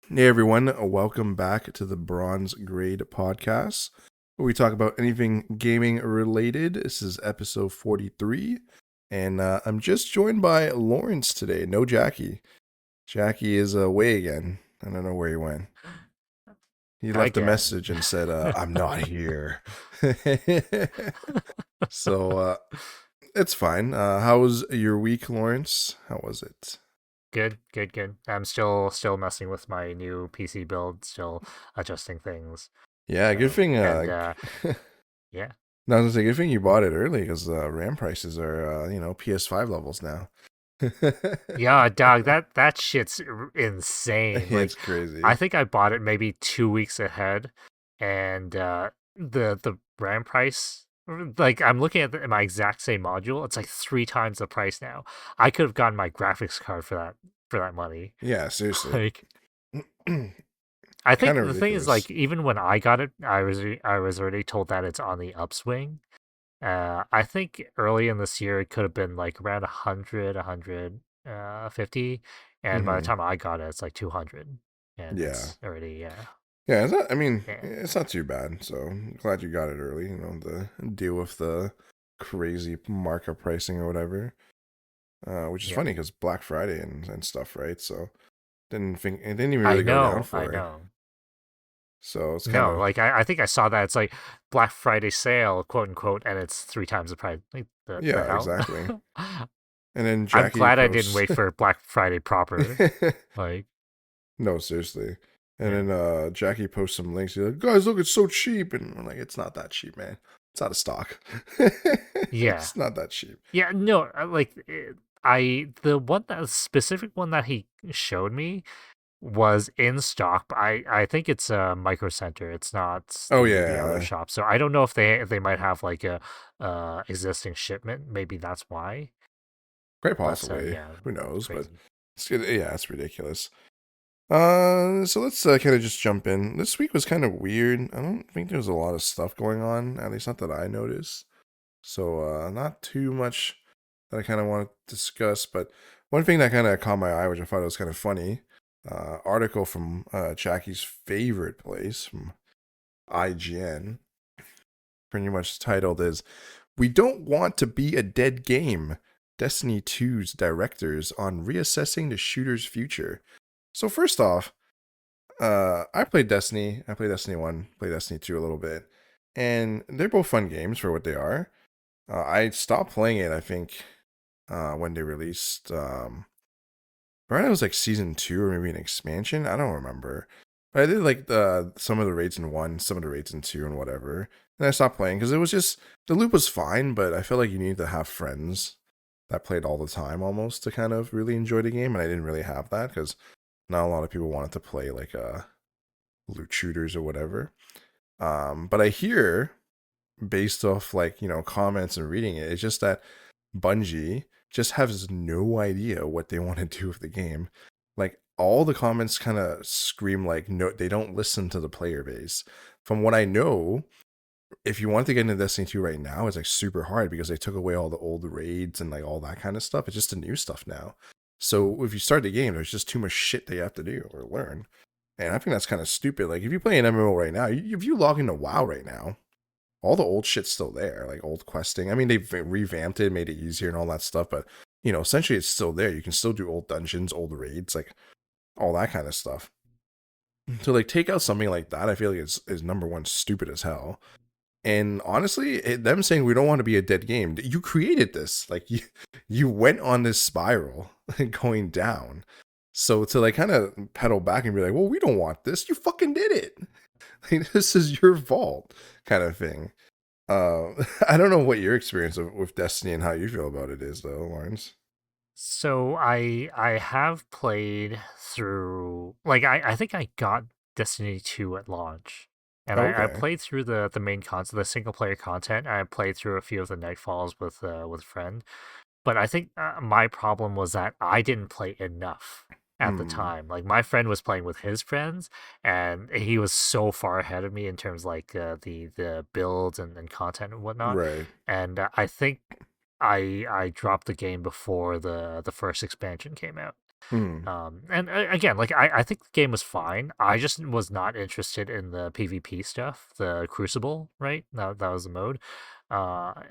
Hey everyone, welcome back to the Bronze Grade Podcast, where we talk about anything gaming related. This is episode 43, and I'm just joined by Lawrence today. No Jackie. Jackie is away again. I don't know where he went. He left a Again. message and said, I'm not here. so it's fine. How was your week, Lawrence? How was it? Good. I'm still messing with my new PC build, still adjusting things. Yeah, good So, thing. and yeah. No, I was gonna say, good thing you bought it early because RAM prices are, PS5 levels now. Yeah, dog, that shit's insane. It's Like I crazy. think I bought it maybe 2 weeks ahead and the RAM price like I'm looking at my exact same module, it's like 3 times the price now. I could have gotten my graphics card for that money. Yeah, seriously. Like Kind I think of the thing is, ridiculous. like, even when I got it, I was already told that it's on the upswing. I think early in this year it could have been like around 100, 150, and by the hmm time I got it, it's like 200, and Yeah. it's already Yeah, it's not, I mean, yeah, it's not too bad. So I'm glad you got it early, the deal with the crazy markup pricing or whatever. Which is yeah. funny because Black Friday and stuff, right? So didn't think it didn't even really go down I for it. know. So it's kind No, of like I think I saw that it's like Black Friday sale, quote unquote, and it's 3 times the price. Like the yeah, hell? exactly. And then I'm Jackie glad I didn't posts wait for Black Friday proper. Like, no, seriously. And yeah. then Jackie posts some links. He's like, guys, look, it's so cheap. And I'm like, it's not that cheap, man. It's out of stock. Yeah. It's not that cheap. Yeah, no, I the one that specific one that he showed me was in stock, but I think it's a Micro Center. It's not Oh the other yeah, shop. So I don't know if they might have like a existing shipment. Maybe that's why. quite But possibly. yeah, Who it's knows? But crazy. yeah, it's ridiculous. So let's kind of just jump in. This week was kind of weird. I don't think there was a lot of stuff going on, at least not that I noticed. So not too much that I kind of want to discuss. But one thing that kind of caught my eye, which I thought was kind of funny, article from Jackie's favorite place from IGN, pretty much titled is "We Don't Want to Be a Dead Game." Destiny 2's directors on reassessing the shooter's future. So first off, I played Destiny. I played Destiny 1, played Destiny 2 a little bit. And they're both fun games for what they are. I stopped playing it, I think, when they released. Right, it was like season 2 or maybe an expansion. I don't remember. But I did like some of the raids in 1, some of the raids in 2, and whatever. And I stopped playing because it was just. The loop was fine, but I felt like you need to have friends that played all the time almost to kind of really enjoy the game. And I didn't really have that because not a lot of people wanted to play like loot shooters or whatever. But I hear based off like comments and reading it, it's just that Bungie just has no idea what they want to do with the game. Like all the comments kind of scream like no, they don't listen to the player base. From what I know, if you want to get into Destiny 2 right now, it's like super hard because they took away all the old raids and like all that kind of stuff. It's just the new stuff now. So if you start the game, there's just too much shit that you have to do or learn. And I think that's kind of stupid. Like if you play an MMO right now, if you log into WoW right now, all the old shit's still there, like old questing. I mean, they've revamped it, made it easier and all that stuff, but essentially it's still there. You can still do old dungeons, old raids, like all that kind of stuff. To like take out something like that, I feel like is number one stupid as hell. And honestly, them saying we don't want to be a dead game, you created this. Like you went on this spiral going down. So to like kind of pedal back and be like, well, we don't want this. You fucking did it. Like, this is your fault, kind of thing. I don't know what your experience with Destiny and how you feel about it is, though, Lawrence. So I have played through like I think I got Destiny 2 at launch. And I Okay. played through the main content, the single player content. And I played through a few of the Nightfalls with a friend. But I think my problem was that I didn't play enough at the Hmm. time. Like my friend was playing with his friends, and he was so far ahead of me in terms like the builds and content and whatnot. Right. And I think I dropped the game before the first expansion came out. Hmm. And again, like I think the game was fine. I just was not interested in the PvP stuff, the Crucible, right? That was the mode.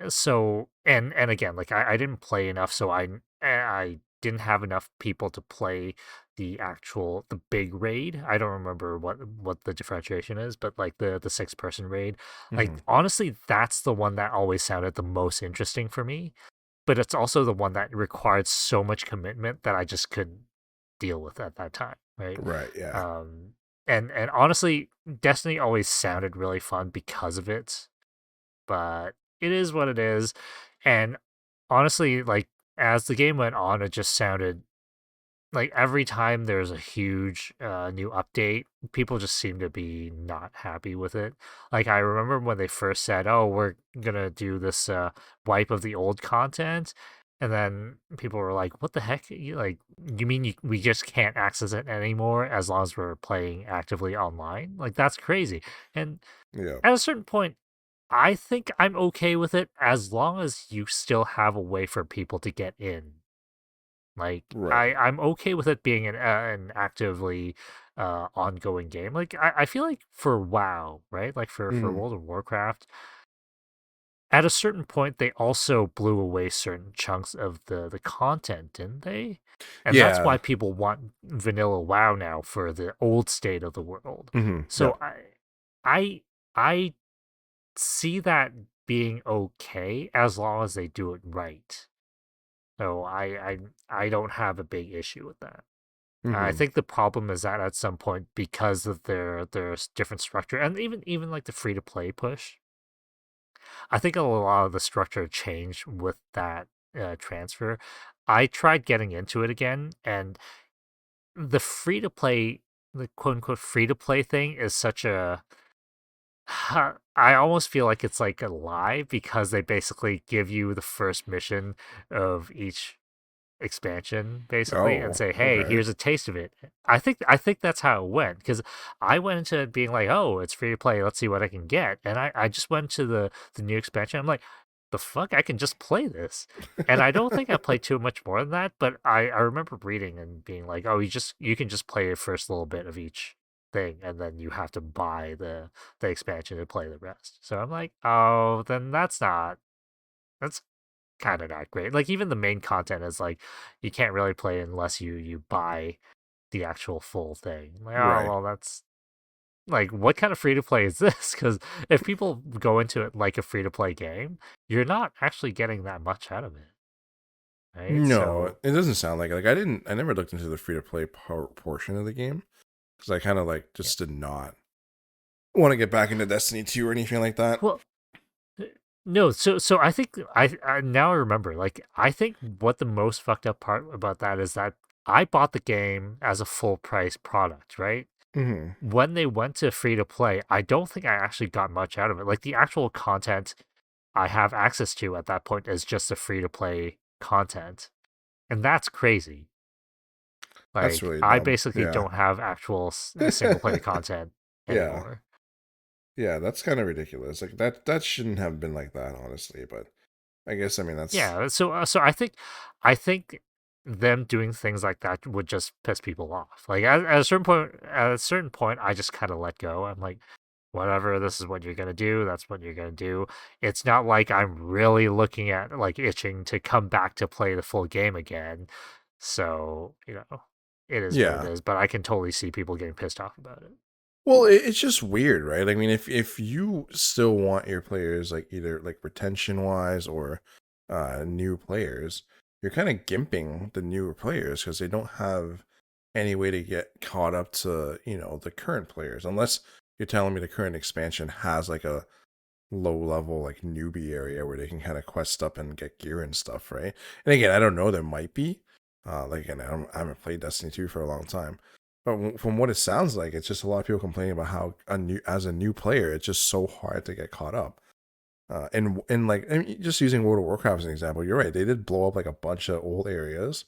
So and again, like I didn't play enough, so I didn't have enough people to play the big raid. I don't remember what the differentiation is, but like the 6-person raid. Like Hmm. honestly, that's the one that always sounded the most interesting for me, but it's also the one that required so much commitment that I just couldn't deal with at that time, right? Right. Yeah. Um, and honestly, Destiny always sounded really fun because of it, but it is what it is. And honestly, like as the game went on, it just sounded like every time there's a huge new update, people just seem to be not happy with it. Like I remember when they first said, "Oh, we're gonna do this wipe of the old content," and then people were like, "What the heck? You mean we just can't access it anymore as long as we're playing actively online? Like that's crazy." And Yeah. at a certain point, I think I'm okay with it as long as you still have a way for people to get in. Like Right. I'm okay with it being an actively ongoing game. Like I feel like for WoW, right? Like for Hmm. World of Warcraft, at a certain point they also blew away certain chunks of the content, didn't they? And that's why Yeah. people want vanilla WoW now for the old state of the world. Hmm. So Yep. I I see that being okay as long as they do it right. So I don't have a big issue with that. I Hmm. think the problem is that at some point, because of their different structure, and even like the free to play push, I think a lot of the structure changed with that transfer. I tried getting into it again, and the free to play, the quote unquote free to play thing is such a I almost feel like it's like a lie because they basically give you the first mission of each expansion basically and Oh. say, "Hey, Okay. here's a taste of it." I think that's how it went because I went into it being like, "Oh, it's free to play. Let's see what I can get." And I just went to the new expansion. I'm like, "The fuck? I can just play this." And I don't think I played too much more than that, but I remember reading and being like, "Oh, you can just play the first little bit of each thing and then you have to buy the expansion to play the rest." So I'm like, "Oh, then that's kind of not great." Like even the main content is like you can't really play unless you buy the actual full thing. Like, oh Right. well, that's like what kind of free to play is this? Because if people go into it like a free to play game, you're not actually getting that much out of it, right? No, So it doesn't sound like it. Like I never looked into the free to play portion of the game because I kind of like yeah. just did not want to get back into Destiny 2 or anything like that. Well, uh, no. So I think I now I remember. Like I think what the most fucked up part about that is that I bought the game as a full price product, right? Hmm. When they went to free to play, I don't think I actually got much out of it. Like the actual content I have access to at that point is just the free to play content. And that's crazy. That's Like really I dumb. basically Yeah. don't have actual single player content Yeah. anymore. Yeah, that's kind of ridiculous. Like that shouldn't have been like that, honestly, but I mean that's Yeah, so I think them doing things like that would just piss people off. Like at a certain point, I just kind of let go. I'm like, whatever, this is what you're gonna do. That's what you're gonna do. It's not like I'm really looking at like itching to come back to play the full game again. So it is what it yeah. is. But I can totally see people getting pissed off about it. Well, it's just weird, right? I mean, if you still want your players like either like retention wise or new players, you're kind of gimping the newer players because they don't have any way to get caught up to the current players, unless you're telling me the current expansion has like a low level like newbie area where they can kind of quest up and get gear and stuff, right? And again, I don't know, there might be. Like again, I haven't played Destiny 2 for a long time, but from what it sounds like, it's just a lot of people complaining about how as a new player, it's just so hard to get caught up. And like just using World of Warcraft as an example, you're right. They did blow up like a bunch of old areas.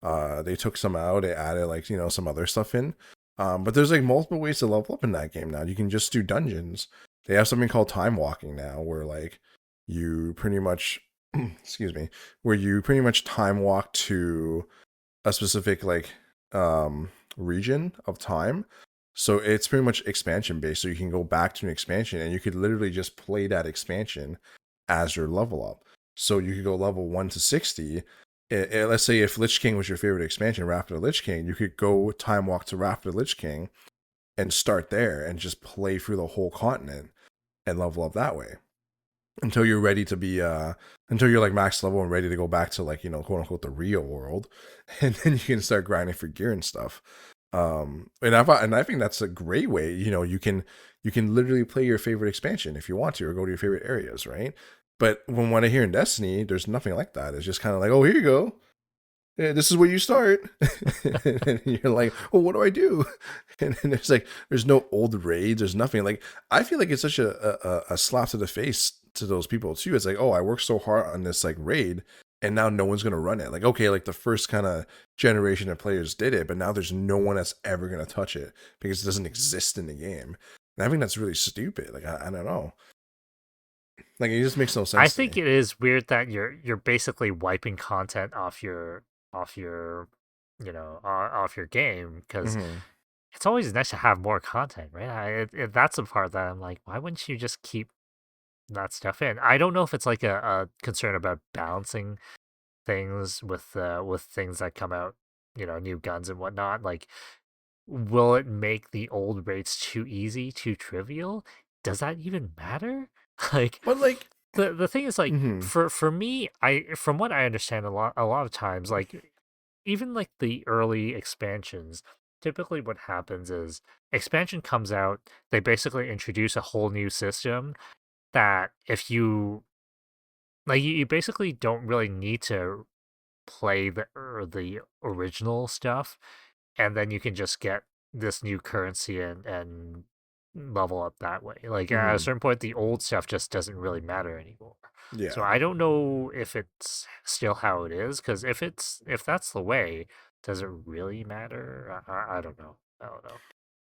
They took some out. They added like some other stuff in. But there's like multiple ways to level up in that game now. You can just do dungeons. They have something called time walking now, where like you pretty much, excuse me, where you pretty much time walk to a specific like region of time. So it's pretty much expansion based. So you can go back to an expansion and you could literally just play that expansion as your level up. So you could go level 1 to 60. Let's say if Lich King was your favorite expansion, Wrath of the Lich King, you could go time walk to Wrath of the Lich King and start there and just play through the whole continent and level up that way until you're ready to be until you're like max level and ready to go back to like, you know, quote unquote the real world. And then you can start grinding for gear and stuff. And I think that's a great way. You know, you can literally play your favorite expansion if you want to, or go to your favorite areas, right? But when what I hear in Destiny, there's nothing like that. It's just kind of like, oh, here you go, yeah, this is where you start. And you're like, well, what do I do? And there's like, there's no old raids. There's nothing. Like, I feel like it's such a slap to the face to those people too. It's like, oh, I worked so hard on this like raid, and now no one's gonna run it. Like, okay, like the first kind of generation of players did it, but now there's no one that's ever gonna touch it because it doesn't exist in the game. And I think that's really stupid. Like, I don't know. Like, it just makes no I sense to think me. it is weird that you're basically wiping content off your off your game because Hmm. it's always nice to have more content, right? That's the part that I'm like, why wouldn't you just keep that stuff in? I don't know if it's like a concern about balancing things with things that come out, new guns and whatnot. Like, will it make the old rates too easy, too trivial? Does that even matter? Like, But like, the thing is, like, hmm for me, I from what I understand, a lot of times, like, even like the early expansions, typically what happens is expansion comes out, they basically introduce a whole new system that if you like, you basically don't really need to play the original stuff, and then you can just get this new currency and level up that way. Like, at a hmm certain point, the old stuff just doesn't really matter anymore. So yeah. I don't know if it's still how it is, because if that's the way, does it really matter? I don't know. I don't know.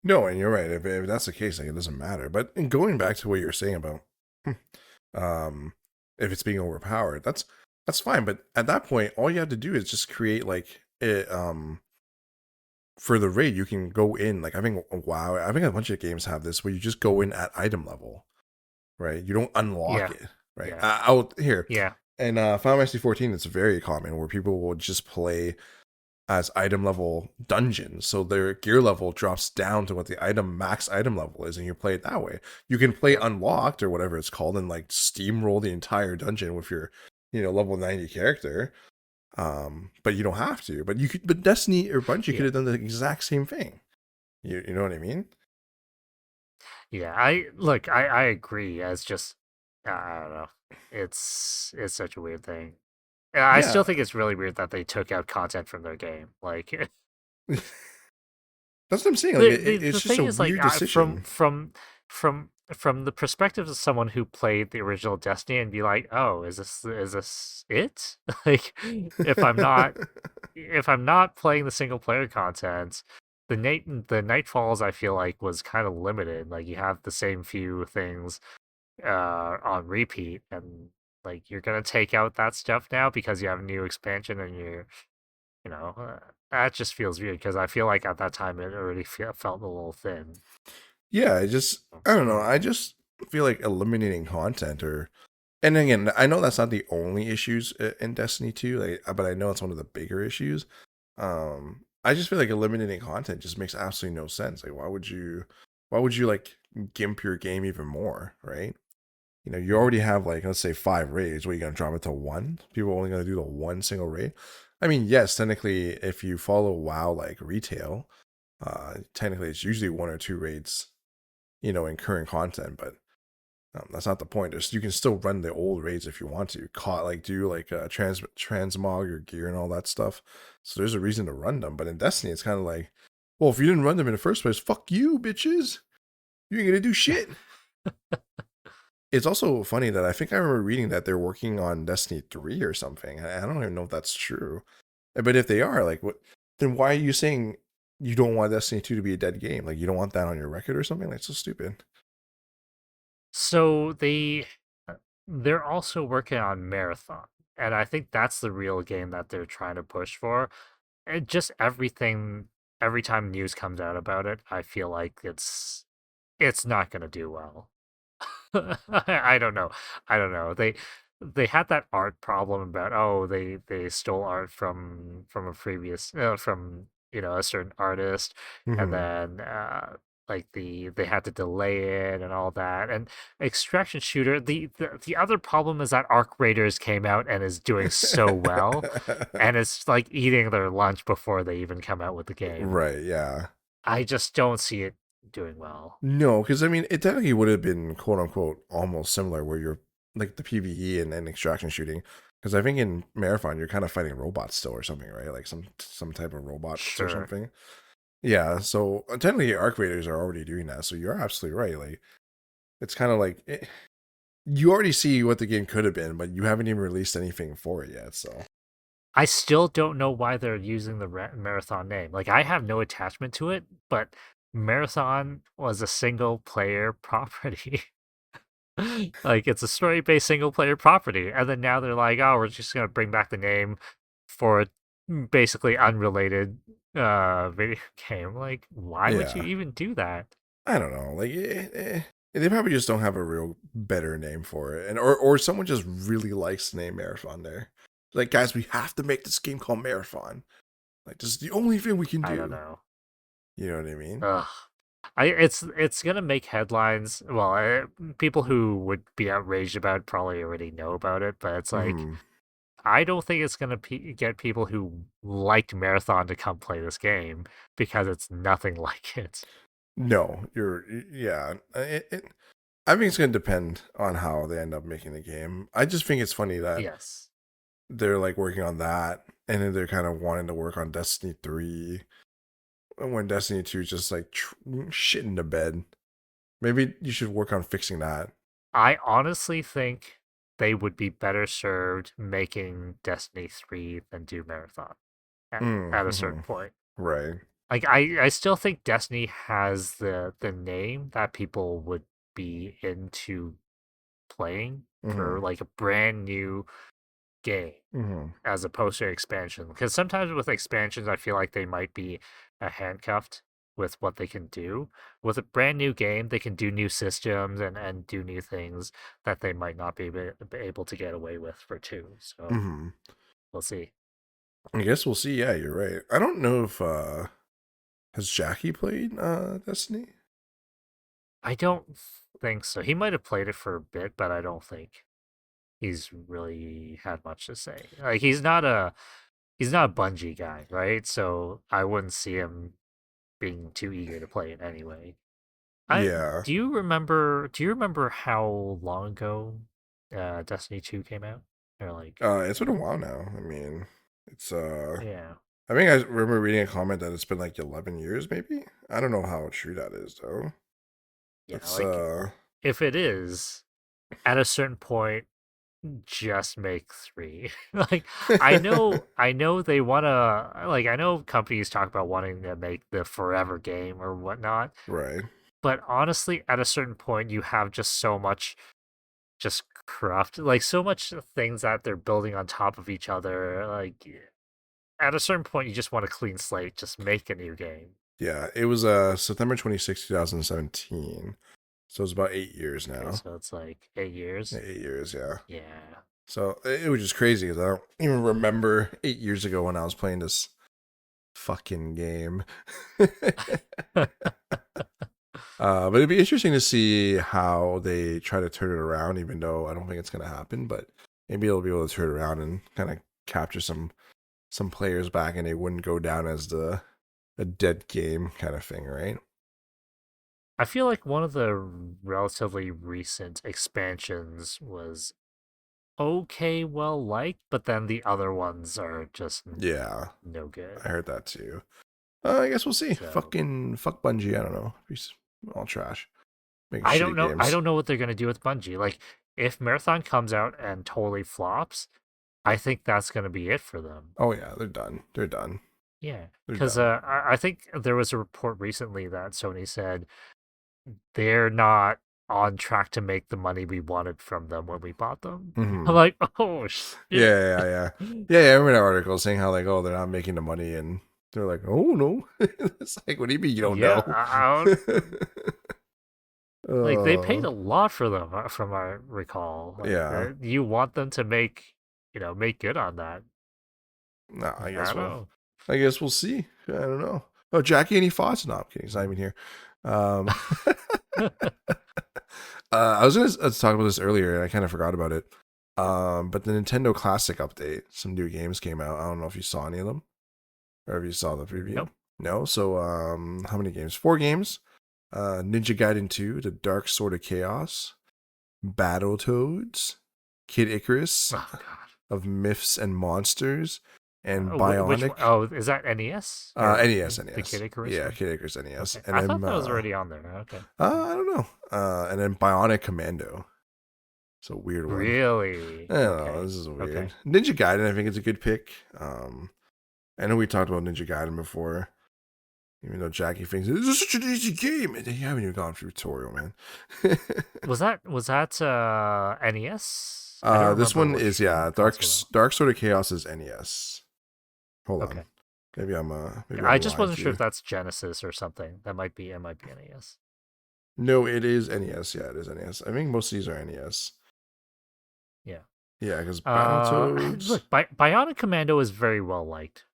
No, and you're right. If that's the case, like it doesn't matter. But in going back to what you're saying about, um, if it's being overpowered, that's fine. But at that point, all you have to do is just create like it. For the raid, you can go in like I think WoW. I think a bunch of games have this where you just go in at item level, right? You don't unlock Yeah, it, right? yeah, Out here, yeah, and Final Fantasy 14, it's very common where people will just play as item level dungeons. So their gear level drops down to what the item max item level is, and you play it that way. You can play yep, unlocked or whatever it's called and like steamroll the entire dungeon with your, level 90 character. But you don't have to. But you could but Destiny or Bungie could yeah, have done the exact same thing. You know what I mean? yeah. I agree. It's just, I don't know. It's such a weird thing. Yeah, I still Yeah. think it's really weird that they took out content from their game. Like, That's what I'm saying. Like the the, it's the just a thing is, like, weird from decision. from the perspective of someone who played the original Destiny and be like, oh, is this it? Like, if I'm not if I'm not playing the single player content, the Nightfalls, I feel like, was kind of limited. Like, you have the same few things on repeat, and like, you're gonna take out that stuff now because you have a new expansion, and that just feels weird because I feel like at that time it already felt a little thin. Yeah, I don't know. I just feel like eliminating content or and again, I know that's not the only issues in Destiny 2, like, but I know it's one of the bigger issues. I just feel like eliminating content just makes absolutely no sense. Like, why would you like gimp your game even more, right? You already have like let's say 5 raids. What are you gonna drop it to one? People are only gonna do the one single raid. I mean, yes, technically, if you follow WoW like retail, technically it's usually 1 or 2 raids, in current content, but that's not the point. You can still run the old raids if you want to. Caught like do like transmog your gear and all that stuff. So there's a reason to run them. But in Destiny, it's kind of like, well, if you didn't run them in the first place, fuck you, bitches. You ain't gonna do shit. It's also funny that I think I remember reading that they're working on Destiny 3 or something. I don't even know if that's true. But if they are, like, what? Then why are you saying you don't want Destiny 2 to be a dead game? Like, you don't want that on your record or something? Like, so stupid. So they're also working on Marathon, and I think that's the real game that they're trying to push for. And just everything every time news comes out about it, I feel like it's not gonna do well. I don't know. I don't know. They had that art problem about, oh, they stole art from a previous from a certain artist, and Hmm. then like they had to delay it and all that. And extraction shooter, the other problem is that Arc Raiders came out and is doing so well, and it's like eating their lunch before they even come out with the game. Right, yeah. I just don't see it doing well. No, because I mean, it technically would have been quote unquote almost similar where you're like the PvE and extraction shooting. Because I think in Marathon you're kind of fighting robots still or something, right? Like some type of robots or Sure. something. Yeah, so technically Arc Raiders are already doing that. So you're absolutely right. Like it's kind of like you already see what the game could have been, but you haven't even released anything for it yet. So I still don't know why they're using the Marathon name. Like, I have no attachment to it, but Marathon was a single player property. Like, it's a story based single player property. And then now they're like, oh, we're just going to bring back the name for a basically unrelated video game. Like, why would you yeah, even do that? I don't know. Like they probably just don't have a real better name for it, and or someone just really likes the name Marathon. There, like guys, we have to make this game called Marathon. Like this is the only thing we can I don't do. know. You know what I mean? Ugh. It's gonna make headlines. Well, people who would be outraged about it probably already know about it, but it's like Hmm. I don't think it's gonna get people who liked Marathon to come play this game because it's nothing like it. No, yeah. I think it's gonna depend on how they end up making the game. I just think it's funny that Yes, they're like working on that, and then they're kind of wanting to work on Destiny 3 when Destiny 2 is just like shit in the bed. Maybe you should work on fixing that. I honestly think they would be better served making Destiny 3 than do Marathon at a Mm-hmm. certain point. Right. Like I still think Destiny has the name that people would be into playing Mm-hmm. for like a brand new game Mm-hmm. as opposed to expansion. Because sometimes with expansions, I feel like they might be handcuffed with what they can do. With a brand new game, they can do new systems and do new things that they might not be able to get away with for two. So Mm-hmm. we'll see. I guess we'll see. Yeah, you're right. I don't know if has Jackie played Destiny? I don't think so. He might have played it for a bit, but I don't think he's really had much to say. Like he's not a Bungie guy, right? So I wouldn't see him being too eager to play it anyway. I Yeah. do you remember how long ago Destiny 2 came out? Or like It's been a while now. I mean, it's yeah. I think I remember reading a comment that it's been like 11 years maybe. I don't know how true that is though. Yeah, That's like if it is at a certain point just make 3. Like I know they want to like I know companies talk about wanting to make the forever game or whatnot, right. but honestly at a certain point you have just so much just craft like so much things that they're building on top of each other like at a certain point you just want a clean slate, just make a new game. Yeah, it was September 26th, 2017. So it's about 8 years Okay, now. so it's like 8 years. Yeah, 8 years, yeah. Yeah. So it was just crazy because I don't even remember 8 years ago when I was playing this fucking game. But it'd be interesting to see how they try to turn it around, even though I don't think it's gonna happen. But maybe they'll be able to turn it around and kind of capture some players back, and they wouldn't go down as the a dead game kind of thing, right? I feel like one of the relatively recent expansions was okay, well liked, but then the other ones are just Yeah, no I good. heard that too. I guess we'll see. So Fucking fuck Bungie. I don't know. He's all trash. Making I don't shitty know. I games. don't know what they're gonna do with Bungie. Like, if Marathon comes out and totally flops, I think that's gonna be it for them. Oh yeah, they're done. They're done. Yeah, They're because done. I think there was a report recently that Sony said they're not on track to make the money we wanted from them when we bought them. I'm Hmm. like, oh Yeah, shit. yeah, yeah, yeah. Yeah, yeah, I remember that article saying how like, oh, they're not making the money, and They're like, oh no. It's like, what do you mean you don't Yeah, know? like they paid uh, a lot for them, from what I recall. Like yeah. you want them to make, make good on that. Nah, I don't know. I guess we'll see. I don't know. Oh, Jackie, any thoughts? No, I'm kidding. He's not even here. Um, I was gonna talk about this earlier, and I kind of forgot about it. But the Nintendo Classic update, some new games came out. I don't know if you saw any of them or if you saw the preview. Nope. No. So, how many games? 4 games. Ninja Gaiden 2, The Dark Sword of Chaos, Battletoads, Kid Icarus Oh God. of Myths and Monsters, and Which one? Bionic. Oh, is that NES or NES, the Kid NES. Icarus Yeah, one? Kid Icarus NES. Okay, And I then, thought that was already on there. Okay. I don't know. And then Bionic Commando. It's a weird one. Really? I don't know. Okay. This is weird. Okay. Ninja Gaiden, I think it's a good pick. I know we talked about Ninja Gaiden before. Even though Jackie thinks this is such an easy game, and you haven't even gone through tutorial, man. Was that NES? I don't This remember one is which Dark console. Sword of Chaos is NES. Hold on, Okay. maybe I I'm just lying wasn't to sure you. if that's Genesis or something. It might be NES. No, it is NES. Yeah, it is NES. I think most of these are NES. Yeah. Yeah, because Battletoads. Look, Bionic Commando is very well liked,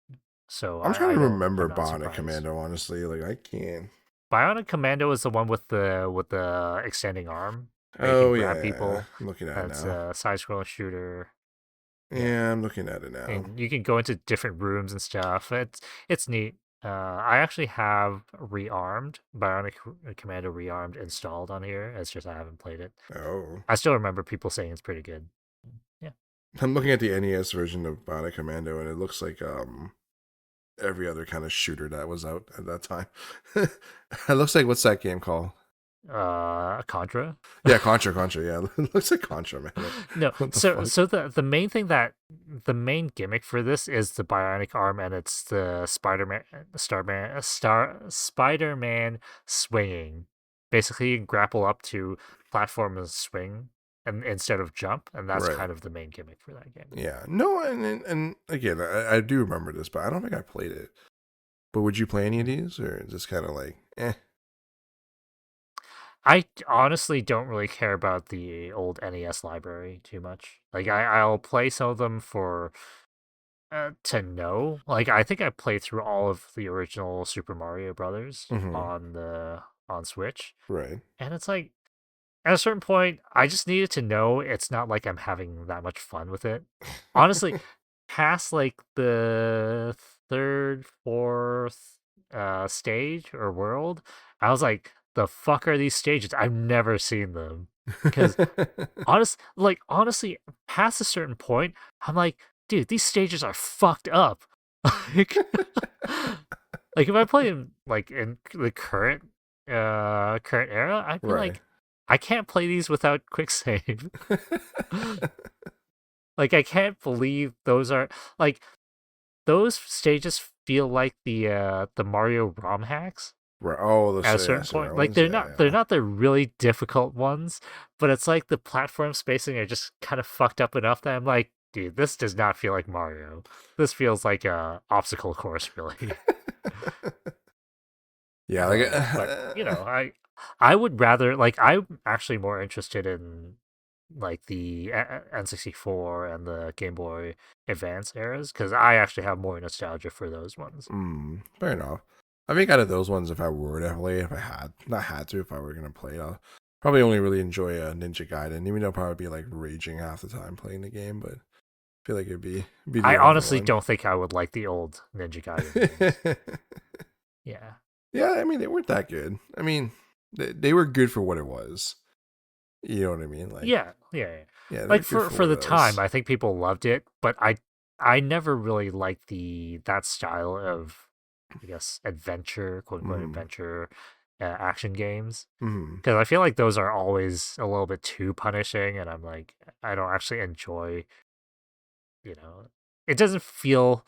so I'm trying I to don't. remember I'm not Bionic surprised. Commando. Honestly, like I can't. Bionic Commando is the one with the extending arm that you can Oh grab yeah. people. I'm looking at it That's now. a side-scrolling shooter. Yeah, Yeah, I'm looking at it now. and you can go into different rooms and stuff. It's neat. I actually have Commando Rearmed installed on here. It's just I haven't played it. Oh. I still remember people saying it's pretty good. Yeah. I'm looking at the NES version of Bionic Commando, and it looks like every other kind of shooter that was out at that time. It looks like, what's that game called? Contra. Yeah, Contra, Contra. Yeah, it looks like Contra, man. No, What the so fuck? so the main gimmick for this is the bionic arm, and it's the Spider-Man swinging. Basically, you can grapple up to platform and swing, and instead of jump, and that's Right. kind of the main gimmick for that game. Yeah. No, and again, I do remember this, but I don't think I played it. But would you play any of Mhm. these, or just kind of like, eh? I honestly don't really care about the old NES library too much. Like I'll play some of them for to know. Like I think I played through all of the original Super Mario Brothers Mm-hmm. on Switch, Right. and it's like at a certain point, I just needed to know it's not like I'm having that much fun with it. Honestly, past like the third, fourth stage or world, I was like, the fuck are these stages? I've never seen them. Because honestly, past a certain point, I'm like, dude, these stages are fucked up. like, like if I play in the current era, I'd be Right. like, I can't play these without quick save. Like I can't believe those are like those stages feel like the Mario ROM hacks Right. Oh, at a yeah, certain similar point. Like ones. Yeah, they're yeah. not the really difficult ones, but it's like the platform spacing are just kind of fucked up enough that I'm like, dude, this does not feel like Mario. This feels like a obstacle course, really. Yeah, like But I would rather like I'm actually more interested in like the N64 and the Game Boy Advance eras because I actually have more nostalgia for those ones. fair enough. I think out of those ones, if I were to play, if I had not had to, if I were gonna play, I'll probably only really enjoy a Ninja Gaiden, even though I'll probably be like raging half the time playing the game. But I feel like it'd be the I only honestly one. don't think I would like the old Ninja Gaiden games. Yeah. Yeah, I mean they weren't that good. I mean they were good for what it was. You know what I mean? Like, Yeah. yeah, they were Like good for for what the it time, was. I think people loved it, but I never really liked that style of, I guess, adventure, quote unquote Hmm. adventure action games. Hmm. Because I feel like those are always a little bit too punishing, and I'm like, I don't actually enjoy, you know, it doesn't feel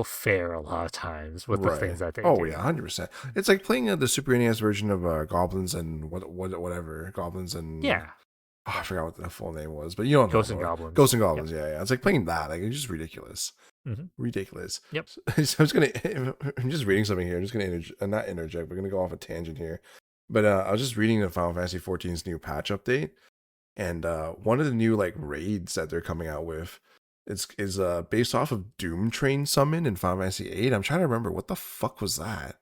fair a lot of times with the Right. things that they Oh yeah, do. 100%. It's like playing the Super NES version of Goblins and whatever Goblins and Yeah, I forgot what the full name was, but you know what I'm Ghosts talking and about. Goblins. Ghosts and Yep. Goblins. Yeah, yeah. It's like playing that. Like it's just ridiculous. Mm-hmm. Ridiculous. Yep. So, so I was gonna. I'm just reading something here. I'm just gonna not interject. We're gonna go off a tangent here. But I was just reading the Final Fantasy 14's new patch update, and one of the new like raids that they're coming out with is based off of Doom Train Summon in Final Fantasy 8. I'm trying to remember what the fuck was that.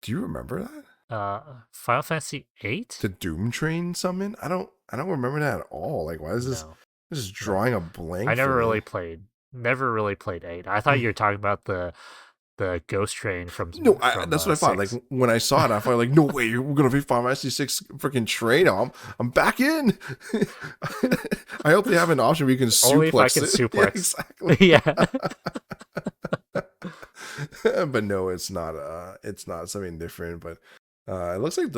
Do you remember that? Final Fantasy VIII? The Doom Train Summon? I don't remember that at all. Like, why is this No, this is no. drawing a I blank for never me? really played. Never really played eight. I thought you were talking about the Ghost Train No, from that's what I thought. Like six. when I saw it, I thought like, no way, we're gonna be Final Fantasy 6 freaking train. I'm back in. I hope they have an option where you can Only if I suplex can it. Yeah, suplex. exactly. Yeah. But no, it's not something different. But it looks like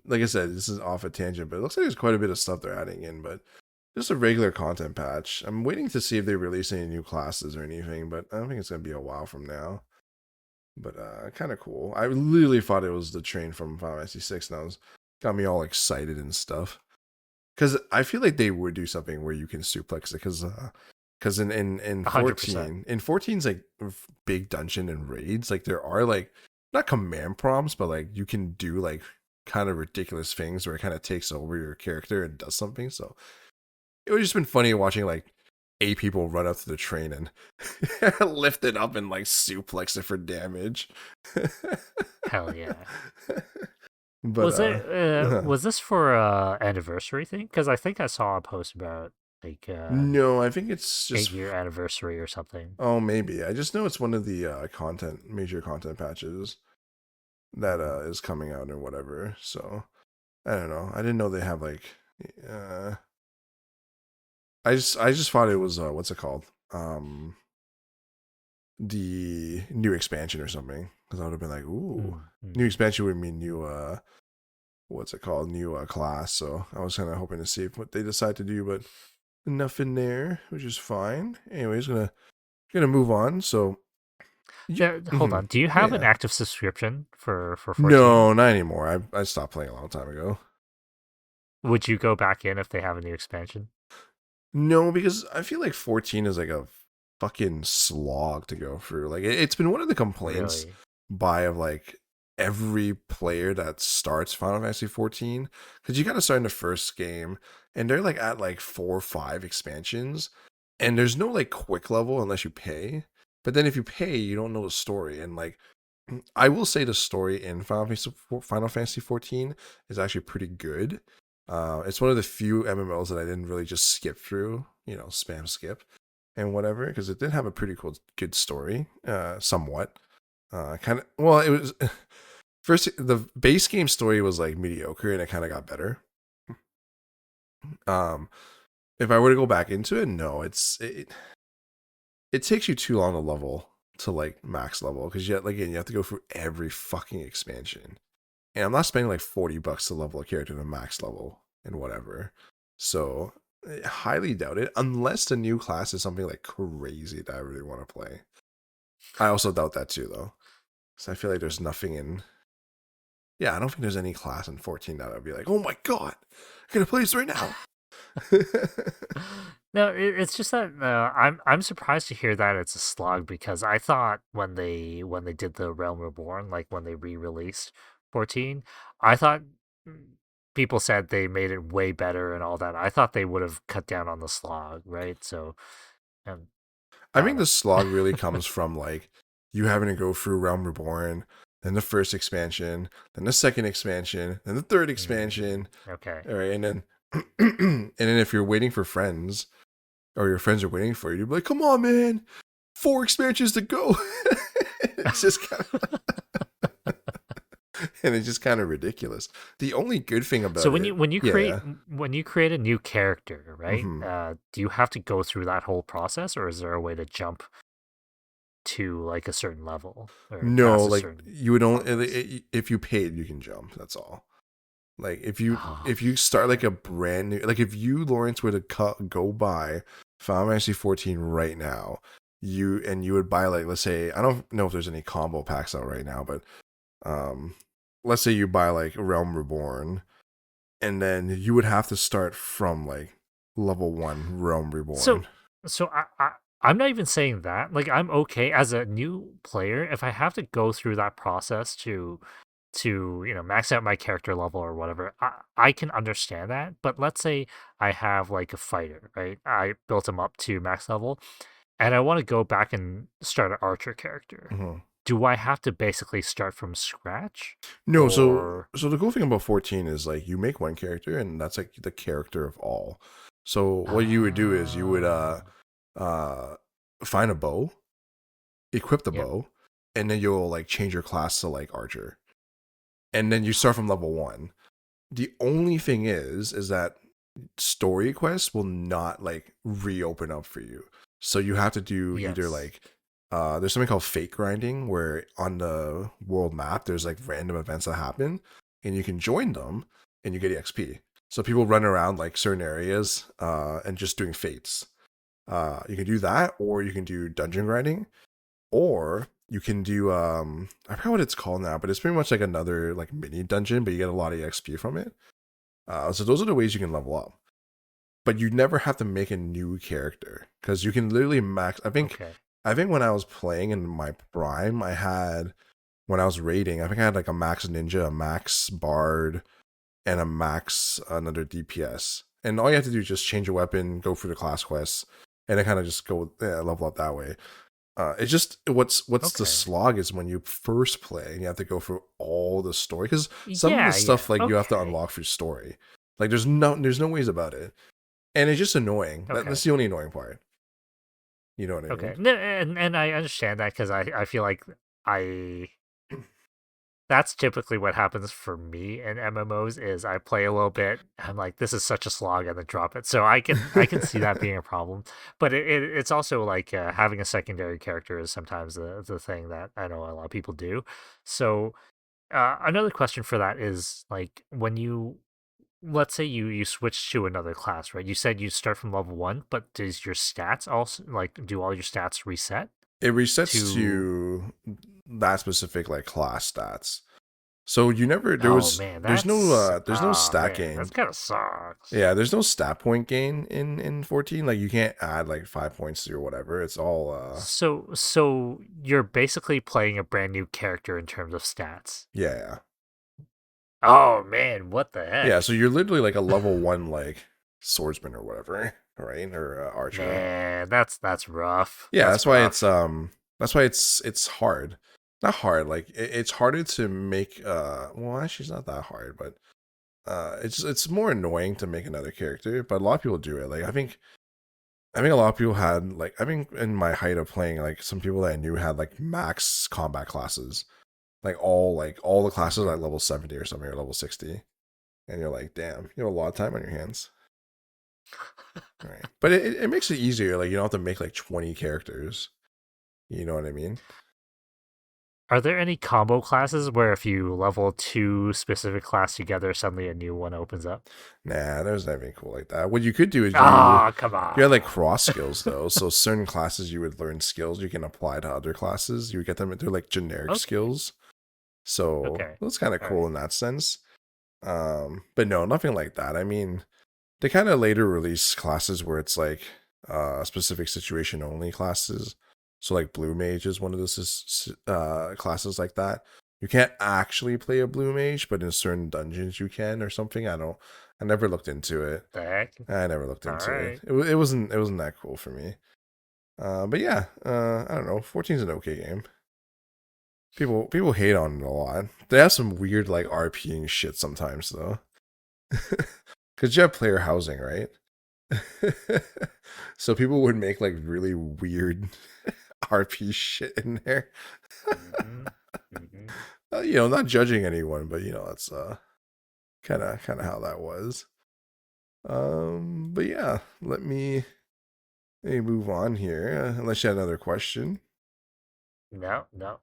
like I said, this is off a tangent, but it looks like there's quite a bit of stuff they're adding in. But just a regular content patch. I'm waiting to see if they release any new classes or anything, but I don't think it's gonna be a while from now. But kind of cool. I literally thought it was the train from Final Fantasy 6, and I was got me all excited and stuff. Because I feel like they would do something where you can suplex it. Because in 100%. 14, in fourteen's like big dungeon and raids, like there are like not command prompts, but like you can do like kind of ridiculous things where it kind of takes over your character and does something. So it would just been funny watching like 8 people run up to the train and lift it up and like suplex it for damage. Hell yeah. But Was this for anniversary thing? Because I think I saw a post about like no, I think it's just 8-year anniversary or something. oh maybe. I just know it's one of the major content patches that Mhm. is coming out or whatever. So I don't know. I didn't know they have like I just thought it was what's it called? The new expansion or something. Because I would have been like, ooh. Mm-hmm. New expansion would mean new what's it called? New class. So I was kind of hoping to see what they decide to do, but nothing there, which is fine. Anyways, gonna move on. So Hold mhm. on. Do you Yeah, have an yeah. active subscription for 14? No, not anymore. I stopped playing a long time ago. Would you go back in if they have a new expansion? No, because I feel like 14 is like a fucking slog to go through. Like it's been one of the complaints Really? by of like every player that starts Final Fantasy 14 because you got to start in the first game and they're like at like 4 or 5 expansions and there's no like quick level unless you pay. But then if you pay, you don't know the story and like I will say the story in Final Fantasy 14 is actually pretty good. It's one of the few MMOs that I didn't really just skip through, spam skip and whatever, because it did have a pretty cool, good story, somewhat. Kind of, well, it was first the base game story was like mediocre, and it kind of got better. Um, if I were to go back into it, no, it takes you too long to level to like max level because you again you have to go through every fucking expansion. And I'm not spending like $40 to level a character to max level and whatever. So I highly doubt it, unless the new class is something like crazy that I really want to play. I also doubt that too, though. So I feel like there's nothing in. Yeah, I don't think there's any class in 14 that I'd be like, oh my god, I gotta play this right now. No, it's just that I'm surprised to hear that it's a slog because I thought when they did the Realm Reborn, like when they re-released 14, I thought mm, people said they made it way better and all that. I thought they would have cut down on the slog, right? So, um, I I don't think the slog really know. comes from like you having to go through Realm Reborn, then the first expansion, then the second expansion, then the third expansion. Okay. All right, and then and then if you're waiting for friends or your friends are waiting for you, you'd be like, "Come on, man, 4 expansions to go." It's just kind of and it's just kind of ridiculous. The only good thing So about it, yeah, when you create a new character, right? hmm Do you have to go through that whole process, or is there a way to jump to like a certain level or no, past a like certain you would progress? only if you paid, you can jump. That's all. Like Oh, if you start like okay. a brand new like if you Lawrence were to go buy Final Fantasy 14 right now, you would buy like let's say I don't know if there's any combo packs out right now, but um let's say you buy like Realm Reborn and then you would have to start from like level 1 Realm So Reborn. so I'm not even saying that. Like, I'm okay as a new player if I have to go through that process to max out my character level or whatever. I can understand that. But let's say I have like a fighter, right? I built him up to max level, and I want to go back and start an archer character. Mhm. Do I have to basically start from scratch, No, or so the cool thing about 14 is like you make one character and that's like the character of all. So what you would do is you would oh, uh find a bow, equip the yep, bow, and then you'll like change your class to like archer. And then you start from level 1. The only thing is that story quests will not like reopen up for you. So you have to do either yes, like there's something called fate grinding where on the world map there's like random events that happen and you can join them and you get EXP. So people run around like certain areas and just doing fates. You can do that or you can do dungeon grinding or you can do I forgot what it's called now, but it's pretty much like another like mini dungeon, but you get a lot of EXP from it. So those are the ways you can level up, but you never have to make a new character because you can literally max. okay, I think when I was playing in my prime, I had when I was raiding, I think I had like a max ninja, a max bard, and a max another DPS. And all you have to do is just change your weapon, go through the class quests, and then kind of just go level up that way. It's just what's the okay, slog is when you first play and you have to go through all the story because some of the yeah, yeah, stuff like you have to okay, unlock through story. Like there's no ways about it, and it's just annoying. okay. That's the only annoying part. You know what I Okay, mean? no, and I understand that because I feel like I that's typically what happens for me in MMOs is I play a little bit, I'm like, this is such a slog, and then drop it. So I can see that being a problem, but it's also like having a secondary character is sometimes the thing that I know a lot of people do. So another question for that is like when you let's say you switch to another class, right? You said you start from level 1, but does your stats also like do all your stats reset It resets to to that specific like class stats. So you never oh man, that's there's no oh stat man, that's gain. kind of sucks. Yeah, there's no stat point gain in 14. Like you can't add like 5 points to your whatever. It's all So you're basically playing a brand new character in terms of stats. yeah. Oh man, what the Yeah, heck? so you're literally like a level 1 like swordsman or whatever, right? Or archer. Man, that's rough. Yeah, That's rough. that's why it's hard. Not hard, like it's harder to make well, actually it's not that hard, but it's more annoying to make another character, but a lot of people do it. Like I think a lot of people had like I think in my height of playing like some people that I knew had like max combat classes. Like all the classes Hmm. like level 70 or something or level 60. And you're like, damn, you have a lot of time on your hands. Right. But it makes it easier. Like you don't have to make like 20 characters. You know what I mean? Are there any combo classes where if you level two specific class together, suddenly a new one opens up? Nah, there's nothing cool like that. What you could do is Ah, come you had like on. cross skills though. So certain classes you would learn skills you can apply to other classes. You would get them into like generic Okay. skills. So Okay. that's kind of All cool right. in that sense. But no, nothing like that. I mean, they kind of later release classes where it's like specific situation only classes. So like blue mage is one of those classes like that. You can't actually play a blue mage, but in certain dungeons you can or something. I never looked into it. The heck? I never looked All into it. right. It wasn't that cool for me. But yeah, I don't know. 14 is an okay game. People hate on it a lot. They have some weird like RPing shit sometimes though. Because you have player housing, right? So people would make like really weird RP shit in there. Mm-hmm. Mm-hmm. You know, not judging anyone, but you know, that's kind of how that was. But yeah, let me move on here. Unless you had another question. No, no.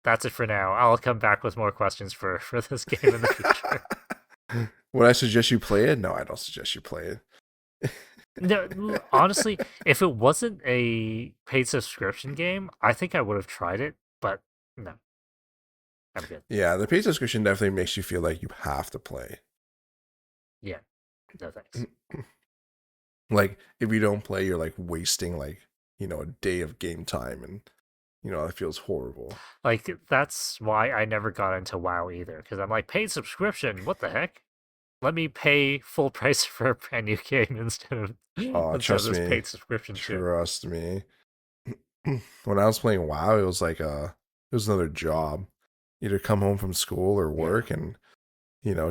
That's it for now. I'll come back with more questions for this game in the future. Would I suggest you play it? No, I don't suggest you play it. No, honestly, if it wasn't a paid subscription game, I think I would have tried it, but no, I'm good. Yeah, the paid subscription definitely makes you feel like you have to play. Yeah, no thanks. Like if you don't play, you're like wasting like a day of game time, and that feels horrible. Like that's why I never got into WoW either, because I'm like, paid subscription, what the heck? Let me pay full price for a brand new game instead of Trust this me, paid subscription shit. trust me. When I was playing WoW, it was like it was another job. Either come home from school or Yeah. work and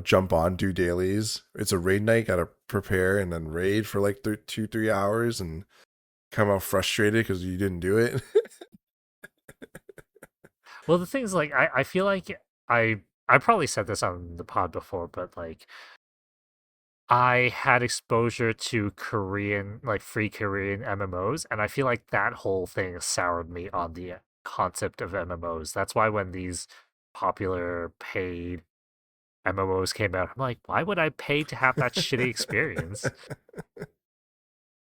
jump on, do dailies. It's a raid night, gotta prepare and then raid for like 2-3 hours and come out frustrated because you didn't do it. Well, the thing is, like, I feel like I probably said this on the pod before, but like I had exposure to Korean, like free Korean MMOs, and I feel like that whole thing soured me on the concept of MMOs. That's why when these popular paid MMOs came out, I'm like, why would I pay to have that shitty experience?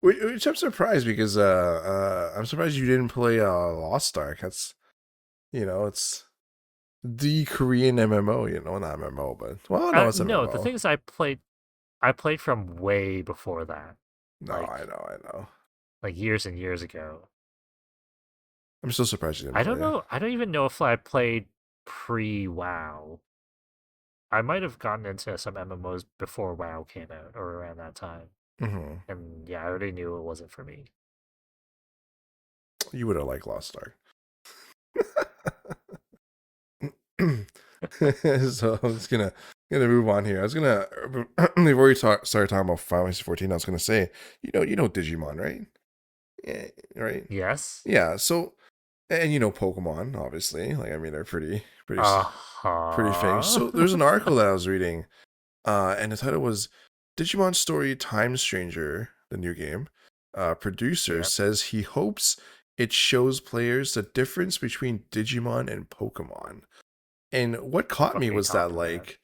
Which I'm surprised because I'm surprised you didn't play Lost Ark. That's it's the Korean MMO. Not MMO, but well, no, it's No, the MMO. thing is, I played from way before that, No, I like know, I know. years and years ago. I'm still surprised you didn't I don't play it. know. I don't even know if I played pre WoW. I might have gotten into some MMOs before WoW came out or around that time. Hmm. And yeah, I already knew it wasn't for me. You would have liked Lost Ark. So I'm just gonna move on here. I was gonna before we started talking about Final Fantasy 14, I was gonna say, Digimon, right? Yeah, right. Yes? Yeah. So, and Pokemon, obviously. Like, I mean, they're pretty famous. Uh-huh. So there's an article that I was reading, and the title was Digimon Story Time Stranger, the new game. Producer Yep. says he hopes it shows players the difference between Digimon and Pokemon. And what caught What me are you was that, talking about? like,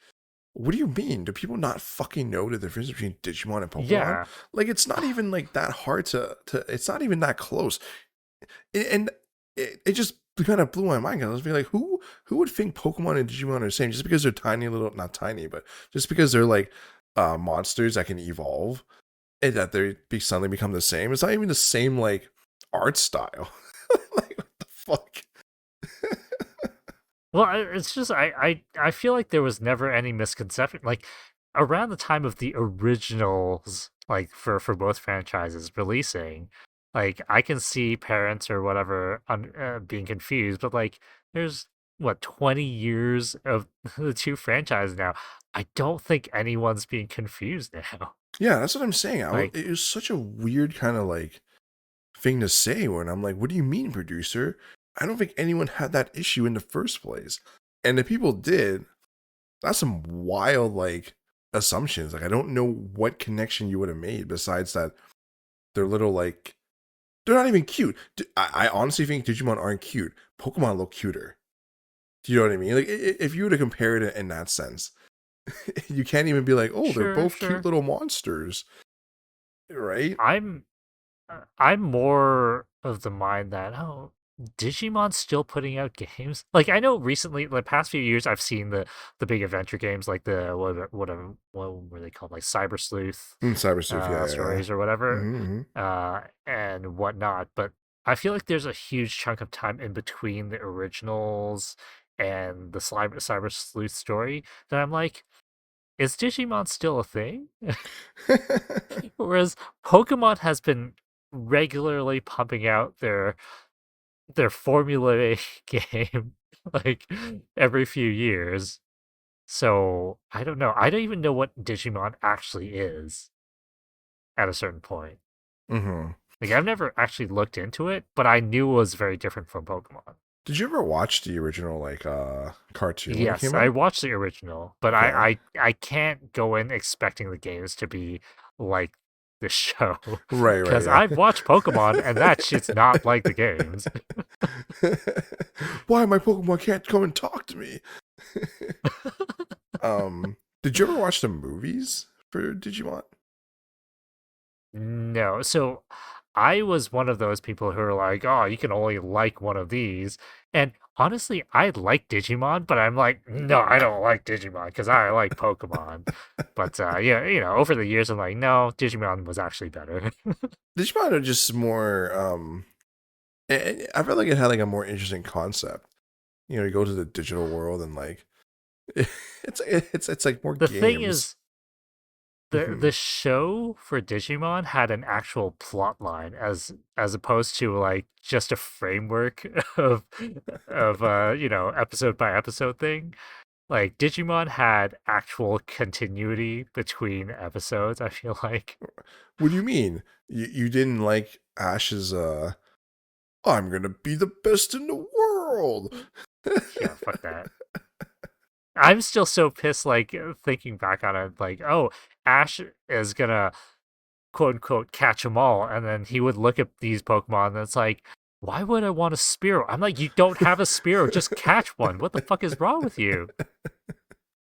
what do you mean? Do people not fucking know the difference between Digimon and Pokemon? Yeah. Like, it's not even like that hard to it's not even that close. And it just kind of blew my mind. 'Cause I was being like, who would think Pokemon and Digimon are the same just because they're tiny little, not tiny, but just because they're like monsters that can evolve and that suddenly become the same. It's not even the same like art style. Like, what the fuck? Well, it's just I feel like there was never any misconception. Like around the time of the originals, like for both franchises releasing, like I can see parents or whatever being confused, but like there's what 20 years of the two franchises now. I don't think anyone's being confused now. Yeah, that's what I'm saying. Like It was such a weird kind of like thing to say when I'm like, what do you mean, producer? I don't think anyone had that issue in the first place. And if people did, that's some wild like assumptions. Like, I don't know what connection you would have made besides that they're little like they're not even cute. I honestly think Digimon aren't cute. Pokemon look cuter. Do you know what I mean? Like, if you were to compare it in that sense, you can't even be like, oh, they're sure, both cute sure. little monsters, right? I'm I'm more of the mind that Digimon's still putting out games. Like I know recently, the past few years, I've seen the big adventure games like the what were they called, like Cyber Sleuth Cyber Sleuth, yeah, yeah. stories or whatever, Mm-hmm. and whatnot. But I feel like there's a huge chunk of time in between the originals and the Cyber Sleuth story that I'm like, is Digimon still a thing? Whereas Pokemon has been regularly pumping out their Formula A game like every few years. So I don't know. I don't even know what Digimon actually is at a certain point. Mm-hmm. Like I've never actually looked into it, but I knew it was very different from Pokemon. Did you ever watch the original like cartoon when it Yes, came I out? watched the original, but Okay. I can't go in expecting the games to be like the show Right, because right, I've watched Pokemon and that shit's not like the games. yeah. Why my Pokemon can't come and talk to me? Did you ever watch the movies for Digimon? No, so I was one of those people who are like, "Oh, you can only like one of these." And honestly, I like Digimon, but I'm like, "No, I don't like Digimon because I like Pokemon." But yeah, over the years, I'm like, "No, Digimon was actually better." Digimon are just more And I felt like it had like a more interesting concept. You know, you go to the digital world and like it's like more The thing games. is, the Mhm. show for Digimon had an actual plot line as opposed to like just a framework of episode by episode thing. Like Digimon had actual continuity between episodes, I feel like. What do you mean? You didn't like Ash's I'm gonna be the best in the world. Yeah, fuck that. I'm still so pissed, like thinking back on it, like, oh, Ash is gonna quote unquote catch them all, and then he would look at these Pokemon, and it's like, why would I want a Spearow? I'm like, you don't have a Spearow, just catch one. What the fuck is wrong with you?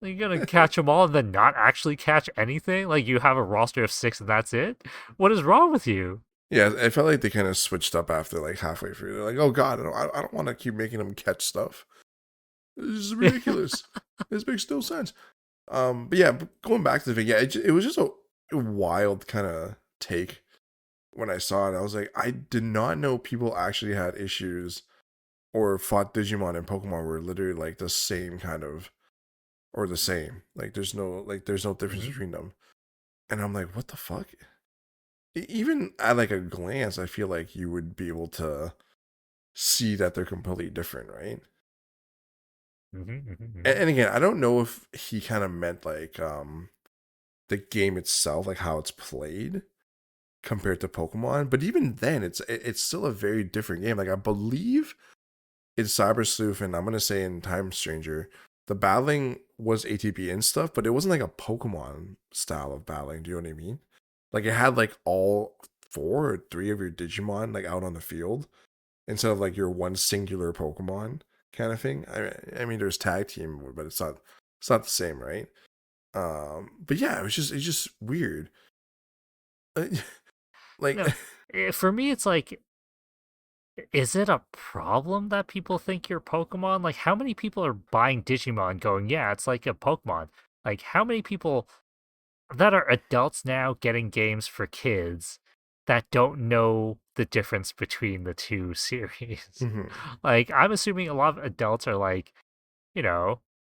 Like, you're gonna catch them all and then not actually catch anything? Like you have a roster of 6 and that's it? What is wrong with you? Yeah, I felt like they kind of switched up after like halfway through. They're like, "Oh God, I don't want to keep making them catch stuff. This is ridiculous. This makes no sense." But yeah, going back to the thing, yeah, it was just a wild kind of take when I saw it. I was like, I did not know people actually had issues or fought Digimon and Pokemon were literally like the same kind of or the same. There's no difference Hmm. between them. And I'm like, what the fuck? Even at like a glance, I feel like you would be able to see that they're completely different, right? Hmm. And, Hmm. and again, I don't know if he kind of meant like the game itself, like how it's played compared to Pokemon. But even then, it's still a very different game. Like I believe in Cyber Sleuth, and I'm gonna say in Time Stranger, the battling was ATB and stuff, but it wasn't like a Pokemon style of battling. Do you know what I mean? Like it had like all four or three of your Digimon like out on the field instead of like your one singular Pokemon kind of thing. I mean, there's tag team, but it's not the same, right? But yeah, it's just weird. Like, No, for me, it's like, is it a problem that people think you're Pokemon? Like, how many people are buying Digimon going, yeah, it's like a Pokemon? Like, how many people that are adults now getting games for kids that don't know the difference between the two series? mhm. Like, I'm assuming a lot of adults are like,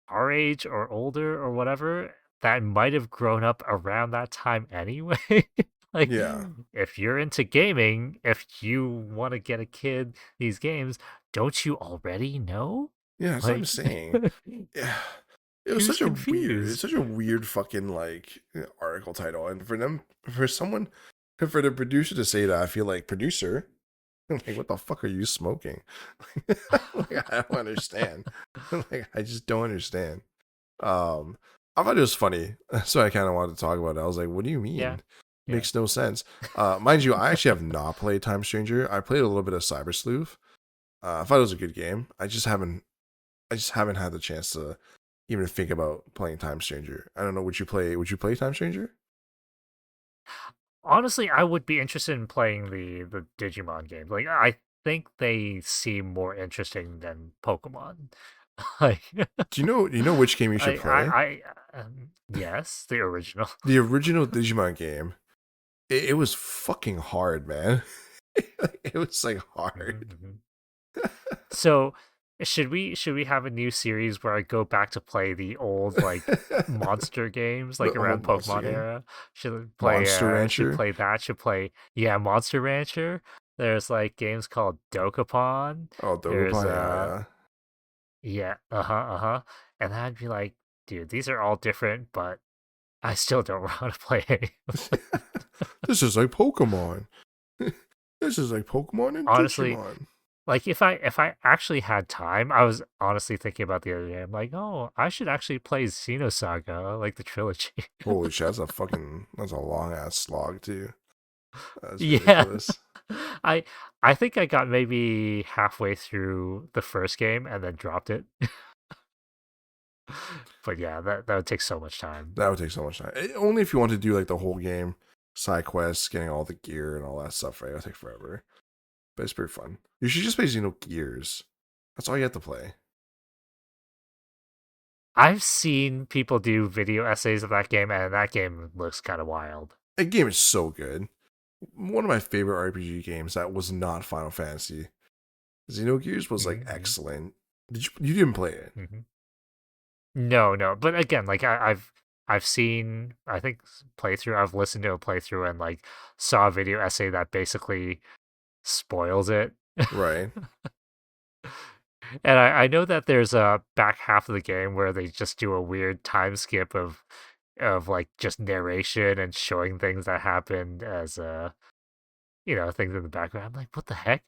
our age or older or whatever that might have grown up around that time anyway. Like, Yeah, if you're into gaming, if you want to get a kid these games, don't you already know? yeah, that's what I'm Like, saying. Yeah. who's It's confused? such a weird fucking like article title, and for someone, for the producer to say that, I feel like producer, like what the fuck are you smoking? Like I don't understand. Like I just don't understand. Um, I thought it was funny, so I kind of wanted to talk about it. I was like, what do you Yeah. mean? Yeah. Makes no sense. Mind you, I actually have not played Time Stranger. I played a little bit of Cyber Sleuth. I thought it was a good game. I just haven't had the chance to even think about playing Time Stranger. I don't know. Would you play Time Stranger? Honestly, I would be interested in playing the Digimon games. Like, I think they seem more interesting than Pokemon. Like, Do you know which game you should play? yes, the original. The original Digimon game. It was fucking hard, man. It was like Mhm, hard. mhm. So, should we have a new series where I go back to play the old like monster games The like old around monster Pokemon game, era? Monster Should Rancher. play that. Should play Monster Rancher. There's like games called Dokapon. Oh, There's Dokapon. Yeah, yeah. yeah, uh-huh, uh-huh. And I'd be like, dude, these are all different, but I still don't want to play any of them. This is like Pokemon. This is like Pokemon and Honestly, Digimon. like if I actually had time, I was honestly thinking about the other day. I'm like, oh, I should actually play Xenosaga, like the trilogy. Holy shit, that's a long ass slog too. That's Yeah. ridiculous. I I think I got maybe halfway through the first game and then dropped it. But yeah, that would take so much time. That would take so much time. Only if you want to do like the whole game, side quests, getting all the gear and all that stuff, right? It'll take forever. But it's pretty fun. You should just play Xenogears. That's all you have to play. I've seen people do video essays of that game, and that game looks kind of wild. That game is so good. One of my favorite RPG games that was not Final Fantasy. Xenogears was like Mm-hmm. excellent. You didn't play it? Mm-hmm. No, no. But again, like I've seen I think playthrough. I've listened to a playthrough and like saw a video essay that basically spoils it. Right. And I know that there's a back half of the game where they just do a weird time skip of like just narration and showing things that happened as things in the background. I'm like, what the heck?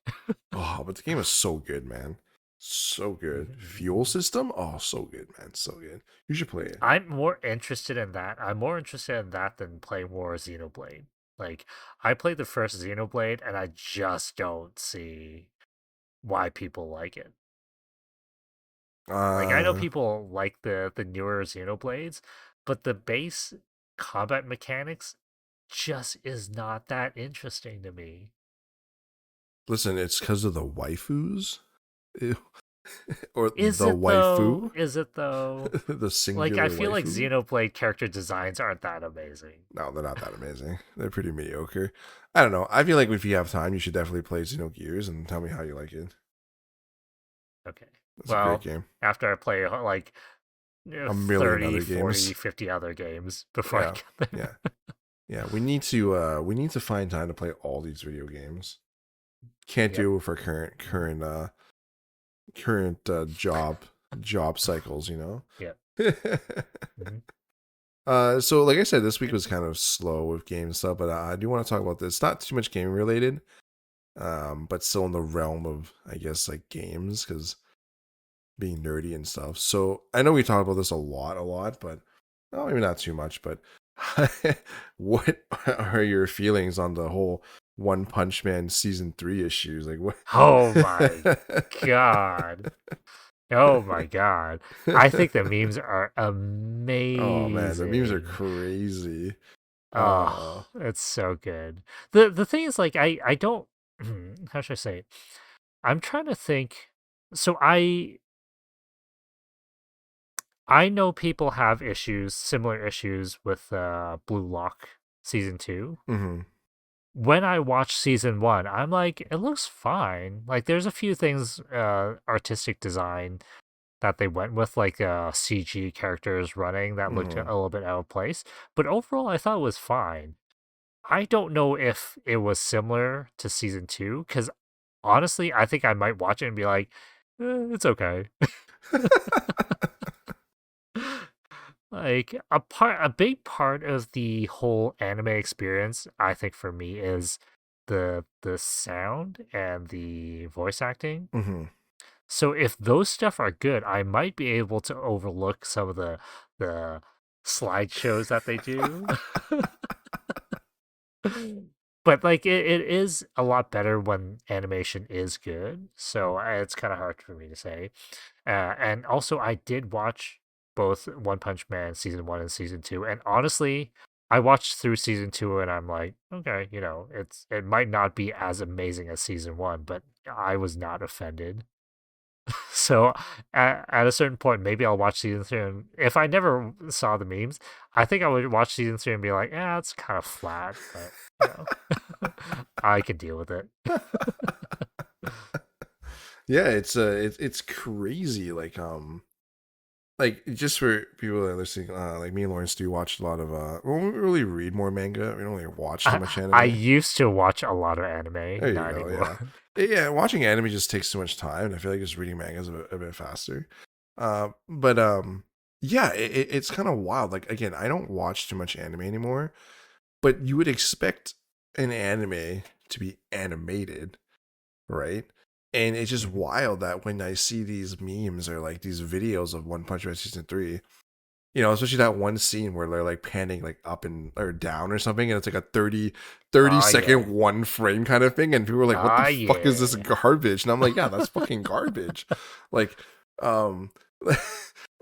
Oh, but the game is so good, man. So good. Mhm, mhm, Fuel mhm. system? Oh, so good, man. So good. You should play it. I'm more interested in that. I'm more interested in that than playing more Xenoblade. Like, I played the first Xenoblade and I just don't see why people like it. Like, I know Uh people like the newer Xenoblades, but the base combat mechanics just is not that interesting to me. Listen, it's because of the waifus. Ew. Or Is the it though? waifu. Is it though? The Like, I singular feel like waifu. Xenoblade character designs aren't that amazing. No, they're not that amazing. They're pretty mediocre. I don't know. I feel like if you have time, you should definitely play Xenogears and tell me how you like it. Okay. It's a great Well, game. after I play like A million 30, other 40, games. 50 other games before I Yeah. get there. Yeah. Yeah. We need to find time to play all these video games. Can't Yep. do it with our Mhm. current job cycles, you Yep. know? Hmm. So like I said, this week Yep. was kind of slow with game and stuff, but I do want to talk about this. Not too much game related, but still in the realm of, I guess, like games, because being nerdy and stuff. So I know we talk about this a lot, but no, maybe not too much. But what are your feelings on the whole One Punch Man season 3 issues? Like what? Oh my god. Oh my god. I think the memes are Oh man, the memes are amazing. crazy. Oh, it's so good. The thing is like I don't how should I say it? I'm trying to think. So I know people have issues, similar issues with Blue Lock season 2. hmm When I watched season 1, I'm like, it looks fine. Like there's a few things artistic design that they went with, like CG characters running that looked a hmm little bit out of place, but overall I thought it was fine. I don't know if it was similar to season 2 cuz honestly, I think I might watch it and be like, it's okay. Like a big part of the whole anime experience, I think for me is the sound and the voice acting. hmm So if those stuff are good, I might be able to overlook some of the slideshows that they do. But like it is a lot better when animation is good. So it's kind of hard for me to say. And also, I did watch both One Punch Man season 1 and season 2, and honestly, I watched through season 2, and I'm like, okay, it might not be as amazing as season 1, but I was not offended. So at a certain point, maybe I'll watch season 3. And if I never saw the memes, I think I would watch season 3 and be like, yeah, it's kind of flat, but you know, I can deal with it. Yeah, it's crazy. Like just for people that are listening, like me and Lawrence do watch a lot of we don't really read more manga. We don't really watch too much I anime. used to watch a lot of anime, There you not go. anymore. Yeah, yeah. Watching anime just takes too much time, and I feel like just reading manga is a bit faster. But yeah, it's kind of wild. Like again, I don't watch too much anime anymore, but you would expect an anime to be animated, right? And it's just Mhm. wild that when I see these memes or like these videos of One Punch Man season 3, especially that one scene where they're like panning like up and or down or something, and it's like a 30 Oh yeah. second one frame kind of thing, and people are like, "What the Oh fuck is this yeah. garbage?" And I'm like, "Yeah, that's fucking garbage." Like, um,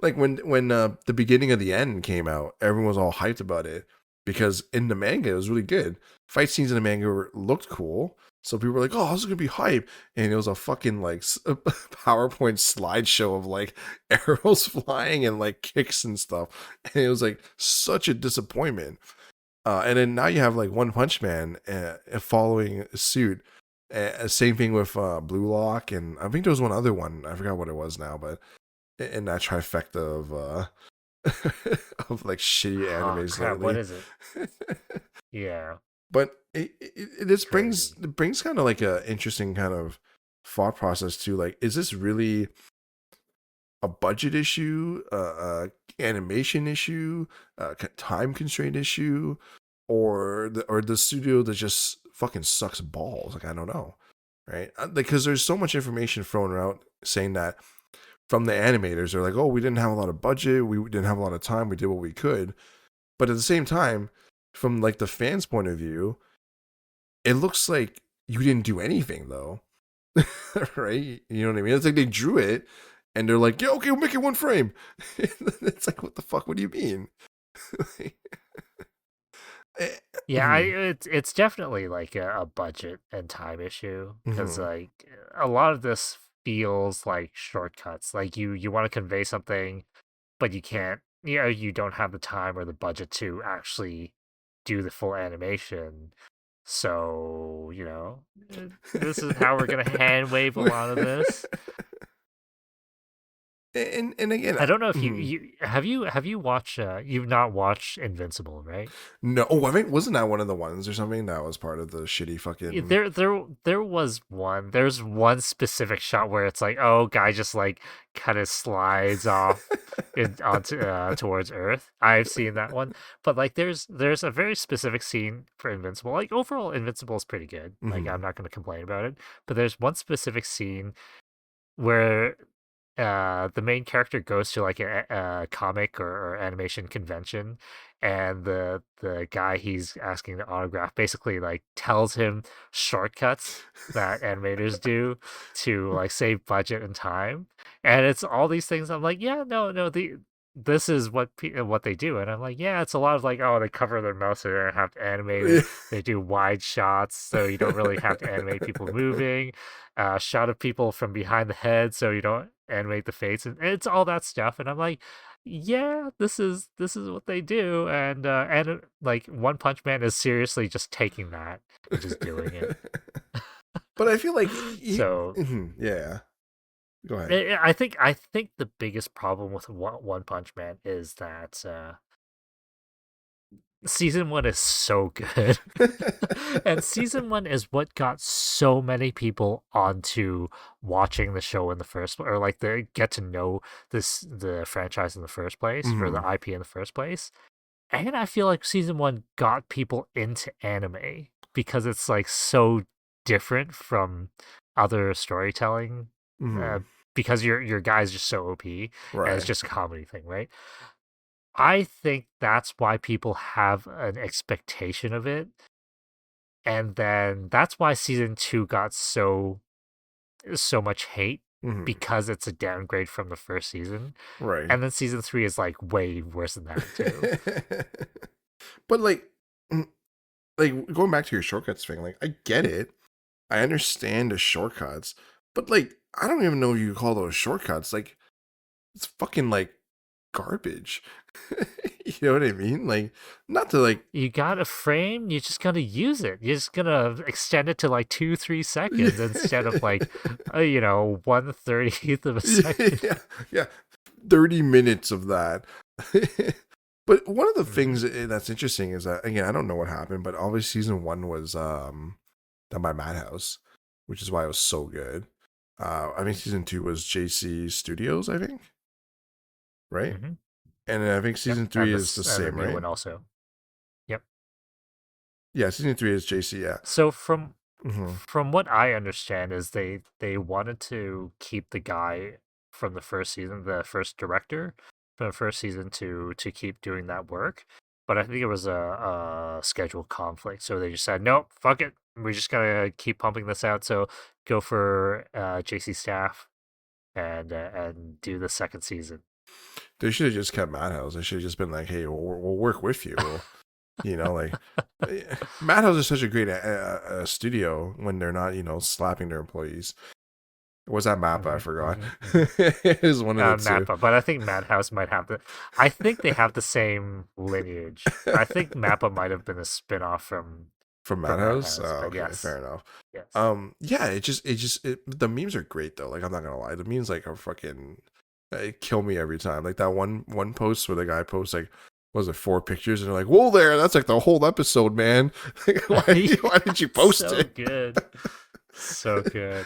like when the beginning of the end came out, everyone was all hyped about it because in the manga it was really good. Fight scenes in the manga looked cool. So people were like, "Oh, this is gonna be hype," and it was a fucking like PowerPoint slideshow of like arrows flying and like kicks and stuff, and it was like such a disappointment. And then now you have like One Punch Man following suit. Same thing with Blue Lock, and I think there was one other one. I forgot what it was now, but in that trifecta of of like shitty Oh animes crap! What lately. is it? Yeah, But this brings crazy. it brings kind of like a interesting kind of thought process to like, is this really a budget issue, animation issue, time constraint issue, or the studio that just fucking sucks balls? Like I don't know, right? Because there's so much information thrown out saying that from the animators, they're like, oh, we didn't have a lot of budget, we didn't have a lot of time, we did what we could, but at the same time, from like the fans' point of view, it looks like you didn't do anything though. Right? You know what I mean? It's like they drew it and they're like, yeah, okay, we'll make it one frame. It's like, what the fuck? What do you mean? Yeah, it's definitely like a budget and time issue because Mhm. like a lot of this feels like shortcuts. Like you want to convey something, but you can't. You know, you don't have the time or the budget to actually do the full animation. So this is how we're gonna hand wave a lot of this. And again, I don't know if you mhm. you have you watched you've not watched Invincible, right? No, oh, I think wasn't that one of the ones or something that was part of the shitty fucking. There was one. There's one specific shot where it's like, oh, guy just like kind of slides off onto towards Earth. I've seen that one, but like, there's a very specific scene for Invincible. Like overall, Invincible is pretty good. Like I'm Mhm. not going to complain about it, but there's one specific scene where the main character goes to like a comic or animation convention, and the guy he's asking to autograph basically like tells him shortcuts that animators do to like save budget and time, and it's all these things. I'm like, yeah, no, this is what they do, and I'm like, yeah, it's a lot of like, oh, they cover their mouth so they don't have to animate it. They do wide shots so you don't really have to animate people moving, shot of people from behind the head so you don't animate the face, and it's all that stuff. And I'm like, yeah, this is what they do. And like One Punch Man is seriously just taking that and just doing it. But I feel like So mhm, yeah. Go ahead. I think the biggest problem with One Punch Man is that season one is so good. And season one is what got so many people onto watching the show in the first, or like they get to know the franchise in the first place, or the Mhm. IP in the first place. And I feel like season one got people into anime because it's like so different from other storytelling. Uh, Mhm. because your guy's just so OP, and it's Right. just a comedy thing, right? I think that's why people have an expectation of it, and then that's why season 2 got so much hate, Mhm. because it's a downgrade from the first season, Right. and then season 3 is like way worse than that too. But mm, like going back to your shortcuts thing, like I get it. I understand the shortcuts, but like I don't even know if you call those shortcuts. Like it's fucking like garbage. You know what I mean? Like not to like You got a frame, you just gotta use it. You're just gonna extend it to like 2-3 seconds instead of like 1/30th of a second. yeah, yeah, 30 minutes of that. But one of the Hmm. things that's interesting is that again, I don't know what happened, but obviously season one was done by Madhouse, which is why it was so good. I think season two was JC Studios, I think, right? Hmm. And I think Yep, season three and is the this and the same, new right? one also. Yep. Yeah, season three is JC. Yeah. So from Hmm. from what I understand is they wanted to keep the guy from the first season, the first director from the first season, to keep doing that work, but I think it was a schedule conflict, so they just said, nope, fuck it, we're just gonna keep pumping this out. So go for JC Staff and do the second season. They should have just kept Madhouse. They should have just been like, "Hey, we'll work with you. Like Madhouse is such a great studio when they're not, slapping their employees. Was that Mappa? I Hmm. forgot. Hmm. Hmm. It was one of the two. Mappa, but I think Madhouse might have the. I think they have the same lineage. I think Mappa might have been a spin-off From from Madhouse? Madhouse, Oh, but okay, fair yes, enough. yes. Yeah, the memes are great though. Like I'm not gonna lie, the memes like are fucking they kill me every time. Like that one post where the guy posts like what was it 4 pictures and they're like, "Whoa, there, that's like the whole episode, man. Like, why did you post So it?" good, so good.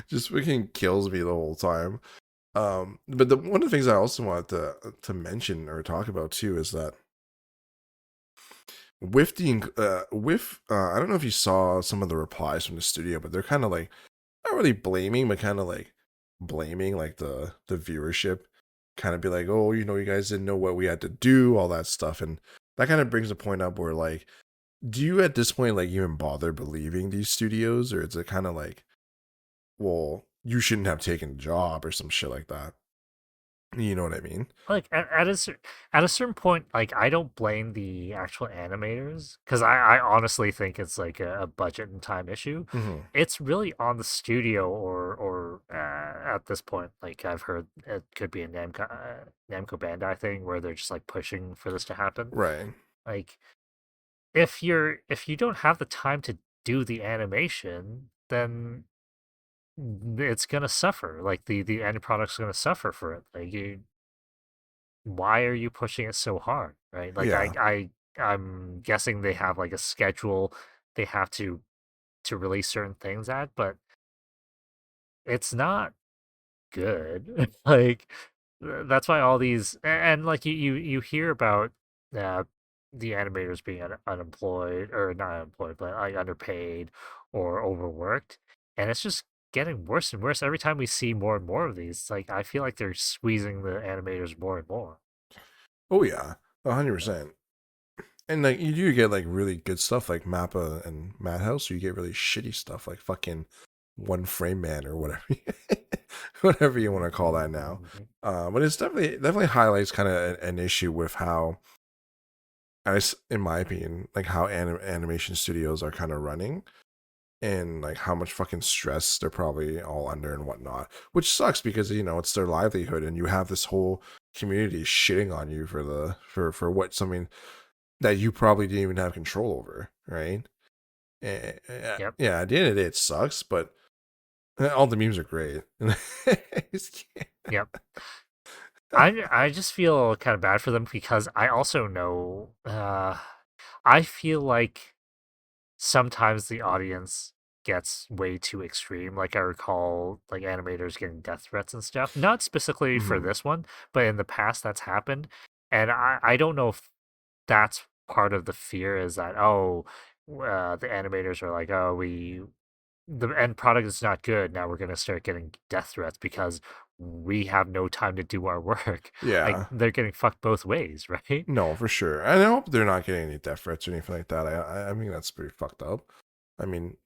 Just freaking kills me the whole time. But one of the things I also wanted to mention or talk about too is that with I don't know if you saw some of the replies from the studio, but they're kind of like not really blaming, but kind of like blaming like the viewership, kind of be like, oh, you guys didn't know what we had to do, all that stuff, and that kind of brings a point up where like, do you at this point like even bother believing these studios, or is it kind of like, well, you shouldn't have taken a job or some shit like that? You know what I mean? Like at a certain point, like I don't blame the actual animators because I honestly think it's like a budget and time issue. Hmm. It's really on the studio or at this point, like I've heard it could be a Namco Bandai thing where they're just like pushing for this to happen. Right. Like if you don't have the time to do the animation, then it's gonna suffer. Like the end product's gonna suffer for it. Like why are you pushing it so hard, right? Like Yeah. I'm guessing they have like a schedule they have to release certain things at, but it's not good. Like that's why all these and like you hear about uh, the animators being unemployed or not unemployed, but like underpaid or overworked, and it's just getting worse and worse every time we see more and more of these. Like I feel like they're squeezing the animators more and more. Oh yeah. 100%. And like you do get like really good stuff like Mappa and Madhouse, or you get really shitty stuff like fucking One Frame Man or whatever, whatever you want to call that now. But it's definitely highlights kind of an issue with how, in my opinion, like how animation studios are kind of running, and like how much fucking stress they're probably all under and whatnot. Which sucks because it's their livelihood, and you have this whole community shitting on you for for what something that you probably didn't even have control over, right? Yep. Yeah, at the end of the day, it sucks, but all the memes are great. Yep. I just feel kind of bad for them because I also know I feel like sometimes the audience gets way too extreme. Like I recall like animators getting death threats and stuff. Not specifically for Mhm. this one, but in the past that's happened. And I don't know if that's part of the fear is that the animators are like, oh, the end product is not good. Now we're gonna start getting death threats because we have no time to do our work. Like Yeah, they're getting fucked both ways, right? no, for sure. And I hope they're not getting any death threats or anything like that. I mean that's pretty fucked up. I mean,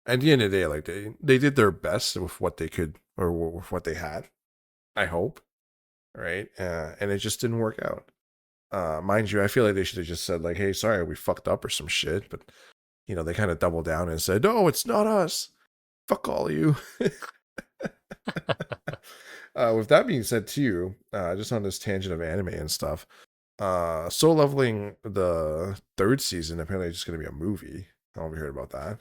at the end of the day, like they did their best with what they could or with what they had. I hope, right? And it just didn't work out. Mind you, I feel like they should have just said like, "Hey, sorry, we fucked up" or some shit. But they kind of doubled down and said, "No, it's not us. Fuck all of you." With that being said, too, just on this tangent of anime and stuff, Soul Leveling the third season apparently is just going to be a movie. I don't know if you heard about that.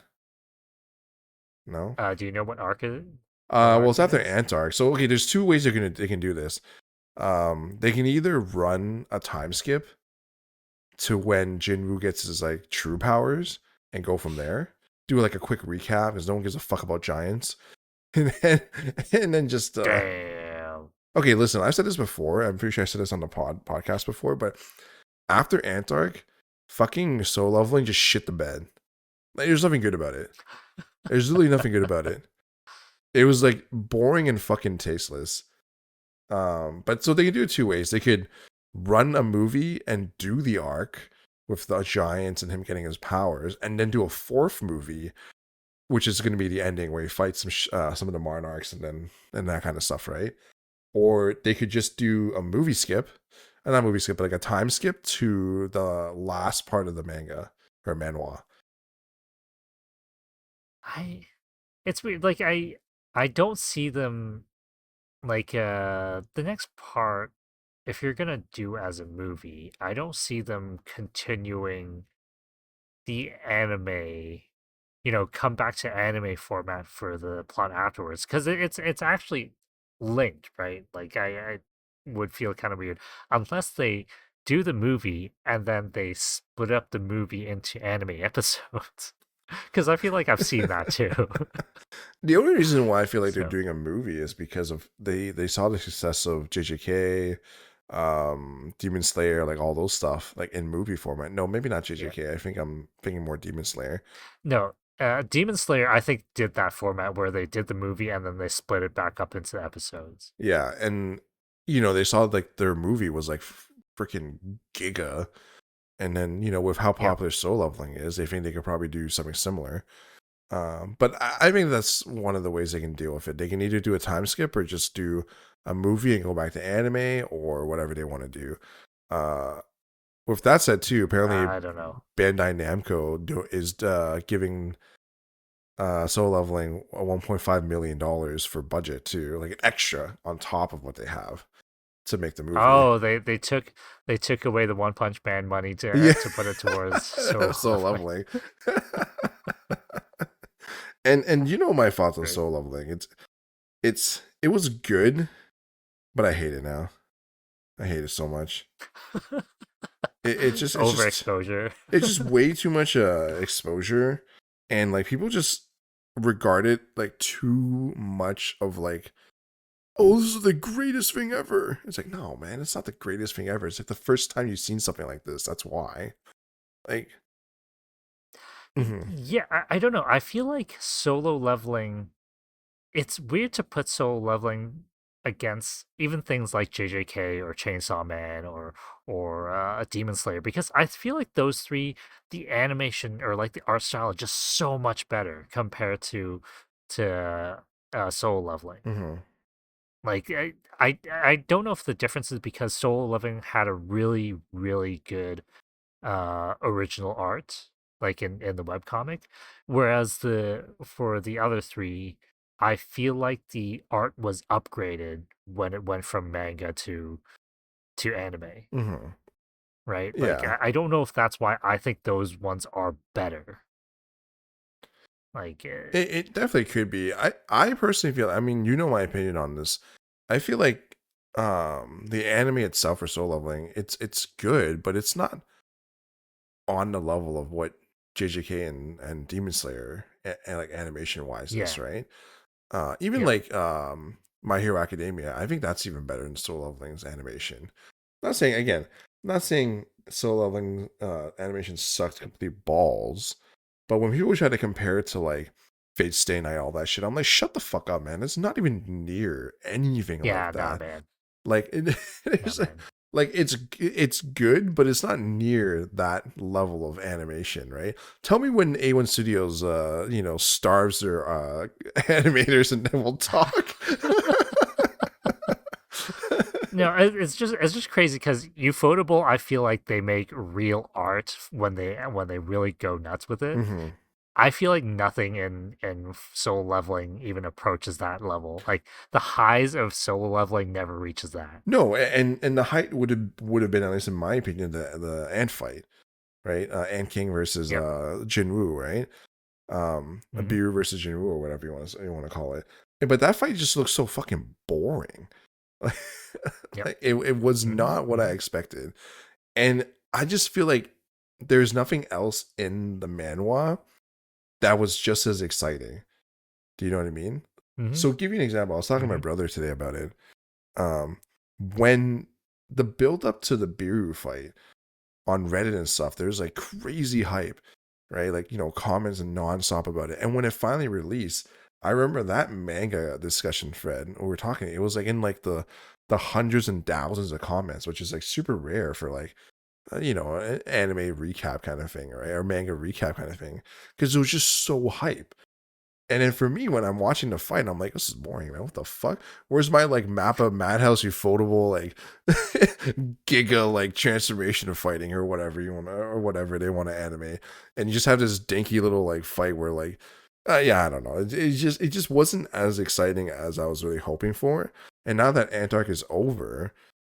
No. Do you know what Well, arc it's it after is? Antark. So okay, there's two ways they can do this. They can either run a time skip to when Jinwoo gets his like true powers and go from there. Do like a quick recap because no one gives a fuck about giants, and then just Damn. okay, listen, I've said this before. I'm pretty sure I said this on the podcast before, but after Antark, fucking Soul Leveling just shit the bed. Like, there's nothing good about it. There's really nothing good about it. It was like boring and fucking tasteless. But so they could do it two ways. They could run a movie and do the arc with the giants and him getting his powers, and then do a fourth movie, which is going to be the ending where he fights some of the monarchs and that kind of stuff, right? Or they could just do a movie skip, not movie skip, but like a time skip to the last part of the manga or manhwa. I it's weird. Like I don't see them like the next part if you're gonna do as a movie, I don't see them continuing the anime, come back to anime format for the plot afterwards, because it's actually linked, right? Like I would feel kind of weird unless they do the movie and then they split up the movie into anime episodes. Because I feel like I've seen that too. The only reason why I feel like they're So doing a movie is because of they saw the success of JJK, Demon Slayer, like all those stuff, like in movie format. No, maybe not yeah, JJK. I think I'm thinking more Demon Slayer. no. Demon Slayer, I think, did that format where they did the movie and then they split it back up into episodes. Yeah, and they saw like their movie was like freaking giga, and then with how Yep. popular Soul Leveling is, they think they could probably do something similar. But I think that's one of the ways they can deal with it. They can either do a time skip or just do a movie and go back to anime or whatever they want to do. Uh, with that said, too, apparently I don't know. Bandai Namco is giving Soul Leveling $1.5 million for budget too, like an extra on top of what they have to make the movie. Oh, they took away the One Punch Man money Yeah, to put it towards Solo Soul Leveling. Leveling. And my thoughts on Great. Soul Leveling. It was good, but I hate it now. I hate it so much. Overexposure. It's just way too much exposure, and like people just regard it like too much of like, oh, this is the greatest thing ever. It's like, no, man, it's not the greatest thing ever. It's like the first time you've seen something like this. That's why. Like, mhm, Yeah, I don't know. I feel like Solo Leveling, it's weird to put Solo Leveling against even things like JJK or Chainsaw Man or Demon Slayer, because I feel like those three, the animation or like the art style is just so much better compared to Solo Leveling. mhm, Like I don't know if the difference is because Solo Leveling had a really really good original art, like in the webcomic, whereas the other three, I feel like the art was upgraded when it went from manga to anime, mhm. right? Like Yeah, I don't know if that's why I think those ones are better. Like it definitely could be. I personally feel. I mean, my opinion on this. I feel like the anime itself for Soul Leveling, it's good, but it's not on the level of what JJK and Demon Slayer and like animation wise is, yeah, right? Even yep, like My Hero Academia, I think that's even better than Soul Leveling's animation. Not saying again, not saying Soul Leveling animation sucked complete balls, but when people try to compare it to like Fate Stay Night, all that shit, I'm like, shut the fuck up, man. It's not even near anything like yeah, nah, that. man, Like nah, it's man. like it's good, but it's not near that level of animation, right? Tell me when A1 Studios starves their animators and then we'll talk. No, it's just crazy because Ufotable, I feel like they make real art when they really go nuts with it. Hmm. I feel like nothing in Soul Leveling even approaches that level. Like the highs of Soul Leveling never reaches that. No, and the height would have been, at least in my opinion, the ant fight, right? Ant King versus Yep. Jinwoo, right? Hmm. Biru versus Jinwoo or whatever you want to call it. But that fight just looks so fucking boring. Yep. Like it was Hmm. not what I Hmm. expected. And I just feel like there's nothing else in the manhwa that was just as exciting. Do you know what I mean? Hmm. So give you an example. I was talking to my Hmm. brother today about it. Um, when the build up to the Biru fight on Reddit and stuff, there's like crazy hype, right? Like, comments and nonstop about it. And when it finally released, I remember that manga discussion thread, we were talking, it was like in like the hundreds and thousands of comments, which is like super rare for like an anime recap kind of thing, right? Or manga recap kind of thing. Because it was just so hype. And then for me, when I'm watching the fight, I'm like, this is boring, man. What the fuck? Where's my like Mappa Madhouse Ufotable like giga like transformation of fighting or whatever you want or whatever they want to animate? And you just have this dinky little like fight where like, yeah, I don't know. It just wasn't as exciting as I was really hoping for. And now that Antark is over,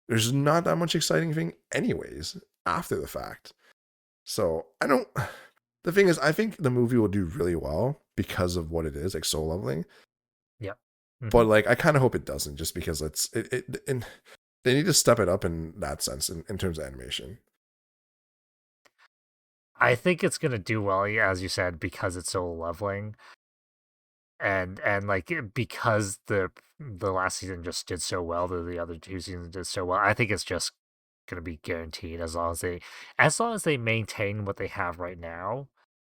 there's not that much exciting thing anyways after the fact. So I don't. the thing is, I think the movie will do really well because of what it is, like soul leveling. Yep. But Hmm. like, I kind of hope it doesn't, just because and they need to step it up in that sense in terms of animation. I think it's gonna do well, yeah, as you said, because it's so leveling, and like because the last season just did so well, the other two seasons did so well. I think it's just gonna be guaranteed as long as they maintain what they have right now.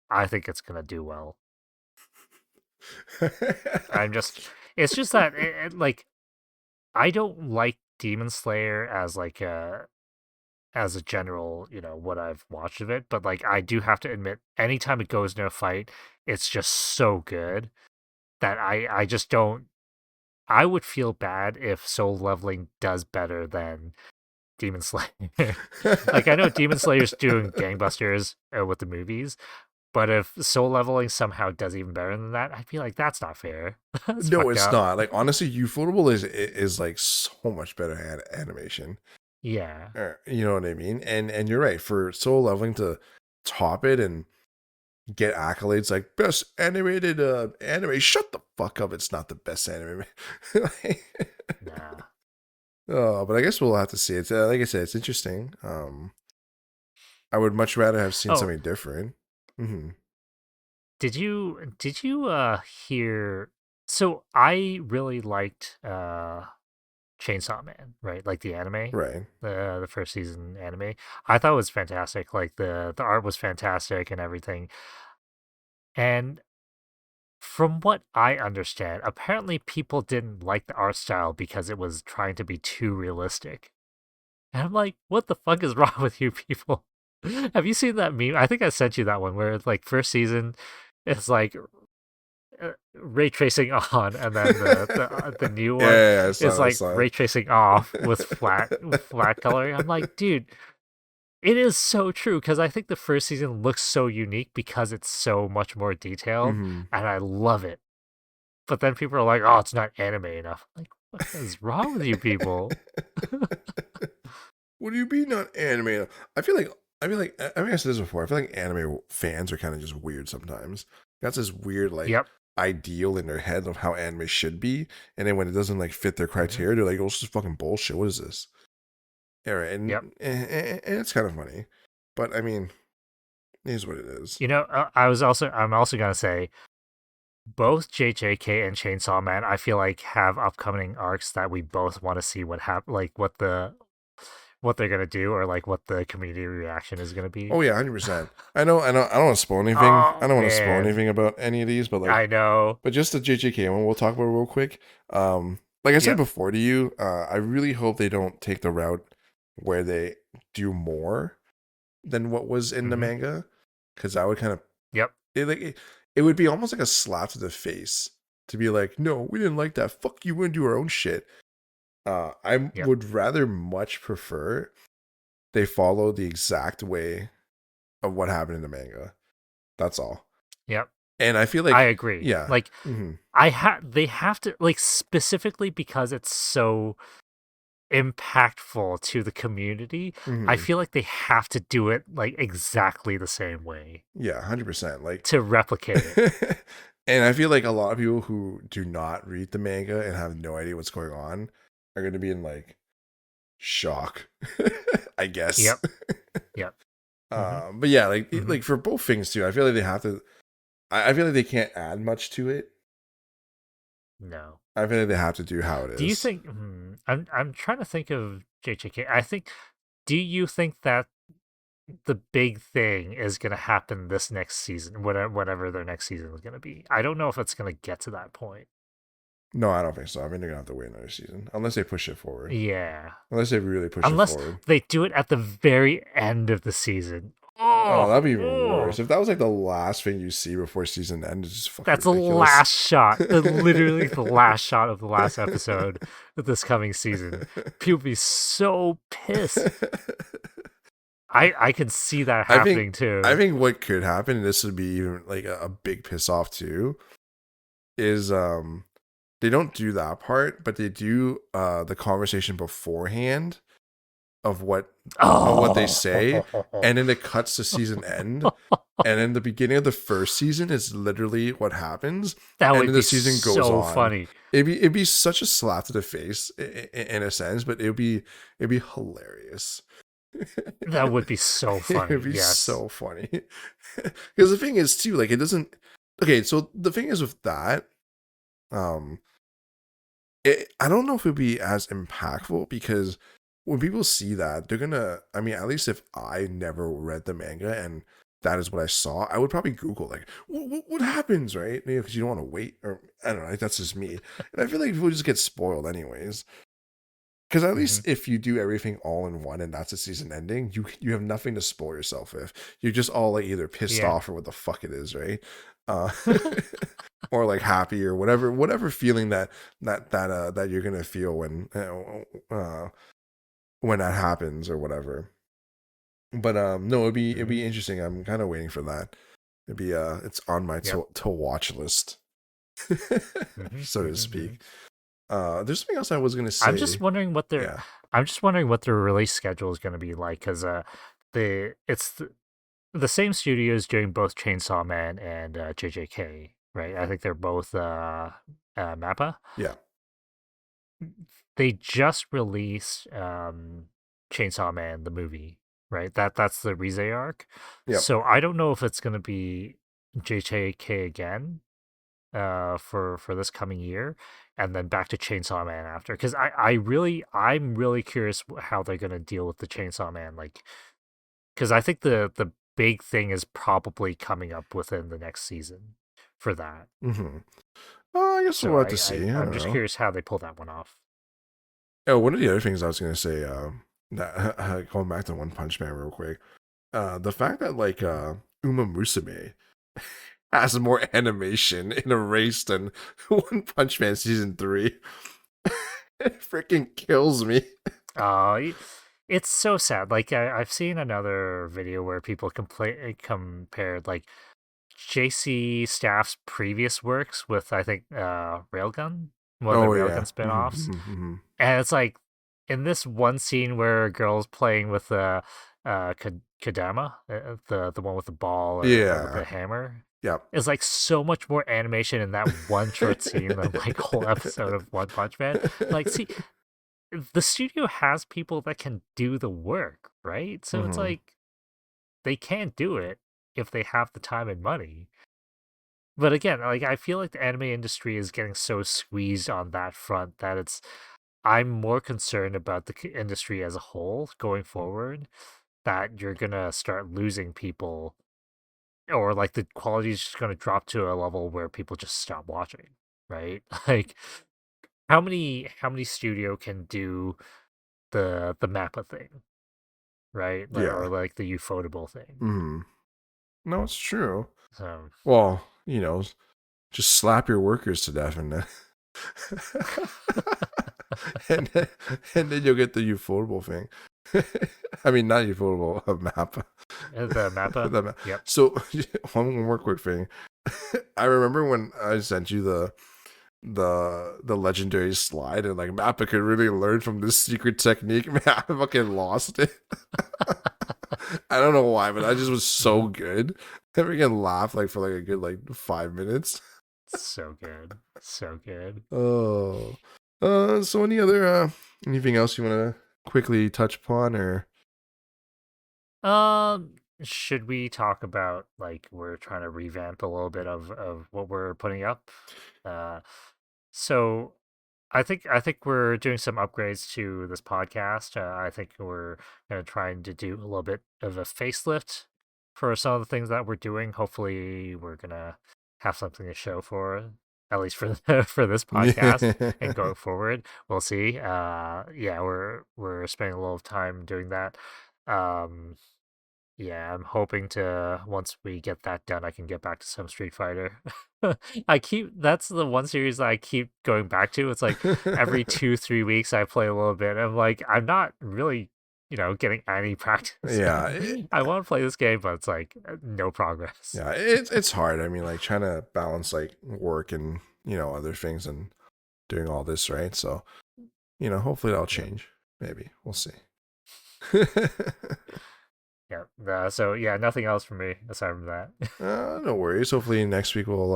I think it's gonna do well. I'm just, it's just that like I don't like Demon Slayer as like a general, what I've watched of it, but like I do have to admit, anytime it goes into a fight, it's just so good that I just don't. I would feel bad if Soul Leveling does better than Demon Slayer. Like I know Demon Slayer's doing gangbusters with the movies, but if Soul Leveling somehow does even better than that, I'd be like, that's not fair. That's No, fucked it's up. not. Like, honestly, Ufotable is like so much better animation. Yeah. You know what I mean? And you're right, for Soul Leveling to top it and get accolades like best animated anime. Shut the fuck up! It's not the best anime. Nah. Oh, but I guess we'll have to see. It's like I said, it's interesting. I would much rather have seen Oh, something different. Hmm. did you hear? So I really liked Chainsaw Man, right? Like the anime, Right. the first season anime. I thought it was fantastic. Like the art was fantastic and everything. And from what I understand, apparently people didn't like the art style because it was trying to be too realistic. And I'm like, what the fuck is wrong with you people? Have you seen that meme? I think I sent you that one where it's like first season, it's like ray tracing on, and then the new Yeah, one yeah, yeah, I is saw it. I like saw ray tracing off with flat coloring. I'm like, dude, it is so true because I think the first season looks so unique because it's so much more detailed, Hmm. and I love it. But then people are like, oh, it's not anime enough. I'm like, what is wrong with you people? What do you mean not anime? I feel like I mean I said this before. I feel like anime fans are kind of just weird sometimes. That's this weird like Yep. ideal in their head of how anime should be, and then when it doesn't like fit their Hmm. criteria, they're like, "Oh, this is fucking bullshit. What is this?" Yeah, right. Yep. And it's kind of funny, but I mean, it is what it is. I'm also gonna say both JJK and Chainsaw Man, I feel like have upcoming arcs that we both want to see like what they're gonna do, or like what the community reaction is gonna be. Oh yeah, 100%. I know. I don't want to spoil anything. I Oh don't want to spoil man, anything about any of these, but like, I know. but just the JJK one, we'll talk about it real quick. Like I said Yep. before to you, I really hope they don't take the route where they do more than what was in the Hmm. manga, because that would kind of Yep. it would be almost like a slap to the face to be like, no, we didn't like that. Fuck you, we're gonna do our own shit. I Yep. would rather much prefer they follow the exact way of what happened in the manga. That's all. Yep. And I feel I like, agree. yeah. Like Hmm. they have to, like, specifically because it's so impactful to the community. I Hmm. feel like they have to do it like exactly the same way Yeah, 100%. Like, to replicate it. and I feel like a lot of people who do not read the manga and have no idea what's going on are going to be in like shock, I guess. Yep. Yep. Hmm. But yeah, Hmm. like for both things too, I feel like they have to. I feel like they can't add much to it. No. I feel like they have to do how it Do you is. think? I'm trying to think of JJK. I think. Do you think that the big thing is going to happen this next season, whatever their next season is going to be? I don't know if it's going to get to that point. No, I don't think so. I think they're gonna have to wait another season unless they push it forward. Yeah. Unless they really push it Unless forward. they do it at the very end of the season. Oh, Oh, that'd be even oh. worse. If that was like the last thing you see before season end, it's just fucking That's the ridiculous. last shot. Literally the last shot of the last episode of this coming season. People be so pissed. I can see that I think happening I too. think what could happen, and this would be even like a big piss off too, is they don't do that part, but they do the conversation beforehand of what they say, Oh. and then it cuts to season end, And then the beginning of the first season is literally what happens, That and would then the be season goes so on. funny. It'd be such a slap to the face in a sense, but it'd be hilarious. That would be so funny. It'd be Yes. so funny. Because the thing is too, like it doesn't. Okay, so the thing is with that, um, I don't know if it'd be as impactful because when people see that, they're gonna. I mean, at least if I never read the manga and that is what I saw, I would probably Google like what happens, right? Because you don't want to wait, or I don't know. Like, that's just me, and I feel like people just get spoiled anyways. Because at Hmm. least if you do everything all in one and that's a season ending, you have nothing to spoil yourself with. You're just all like either pissed Yeah. off or what the fuck it is, right? Uh, or like happy or whatever feeling that you're gonna feel when that happens or whatever. But no, it'd be Hmm. interesting. I'm kind of waiting for that. It's on my Yep. to watch list, Hmm. so to Hmm. Hmm. speak. There's something else I was gonna I'm just say. wondering what their Yeah, I'm just wondering what their release schedule is going to be like because it's the same studios doing both Chainsaw Man and JJK, right? I think they're both Mappa. yeah, They just released Chainsaw Man the movie, right? That's the Rize arc. yep. So I don't know if it's going to be JJK again for this coming year and then back to Chainsaw Man after because I'm really curious how they're going to deal with the Chainsaw Man like because I think the big thing is probably coming up within the next season for that. Mm-hmm. I guess So we'll have to see. I I'm don't just know. curious how they pull that one off. Oh, one of the other things I was gonna say, that going back to One Punch Man real quick, the fact that like Mhm. Uma Musume has more animation in a race than One Punch Man season 3, it freaking kills me. Uh, it's so sad. Like I've seen another video where people compared like JC Staff's previous works with I think Railgun, one of the Oh yeah. Railgun spin-offs. Mm-hmm. And it's like in this one scene where a girl's playing with Kadama, the one with the ball or with Yeah. the hammer. Yep. It's like so much more animation in that one short scene than like whole episode of One Punch Man. Like, see, the studio has people that can do the work, right? So it's Mm-hmm. like they can't do it if they have the time and money. But again, like I feel like the anime industry is getting so squeezed on that front that I'm more concerned about the industry as a whole going forward that you're gonna start losing people or like the quality is just gonna drop to a level where people just stop watching, right? Like how many studio can do the Mappa thing, right? Or Yeah. like the Ufotable thing. Mm-hmm. No, it's true. So Well, just slap your workers to death and then and then, and then you'll get the ufotable thing. I mean, not ufotable, a map. the Mappa, The map. yep. So one more quick thing. I remember when I sent you the legendary slide, and like Mappa could really learn from this secret technique. Man, I fucking lost it. I don't know why, but I just was so Mhm. good. I freaking laughed like for like a good like 5 minutes. So good, so good. Oh. So anything else you want to quickly touch upon or Should we talk about like we're trying to revamp a little bit of what we're putting up? Uh, so I think we're doing some upgrades to this podcast. I think we're gonna trying to do a little bit of a facelift for some of the things that we're doing. Hopefully, we're gonna have something to show for at least for for this podcast and yeah. going forward. We'll see. Yeah, we're spending a little time doing that. Um, yeah, I'm hoping to once we get that done, I can get back to some Street Fighter. That's the one series that I keep going back to. It's like every 2, 3 weeks I play a little bit. I'm like, I'm not really, getting any practice Yeah, in. I want to play this game, but it's like no progress. yeah, it's hard. I mean, like trying to balance like work and other things and doing all this, right? So hopefully that'll Yep. change. Maybe we'll see. Yeah. So yeah, nothing else for me aside from that. No worries. Hopefully next week we'll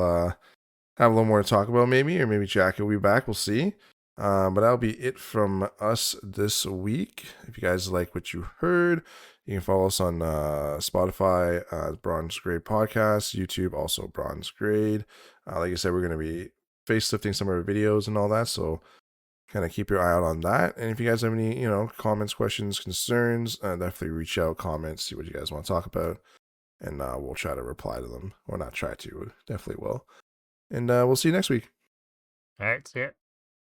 have a little more to talk about, maybe, or maybe Jack will be back. We'll see. But that'll be it from us this week. If you guys like what you heard, you can follow us on Spotify, Bronze Grade Podcast, YouTube, also Bronze Grade. Like I said, we're going to be facelifting some of our videos and all that. So kind of keep your eye out on that. And if you guys have any, comments, questions, concerns, definitely reach out, comment, see what you guys want to talk about. And we'll try to reply to them. Or not try to, definitely will. And we'll see you next week. All right. See ya.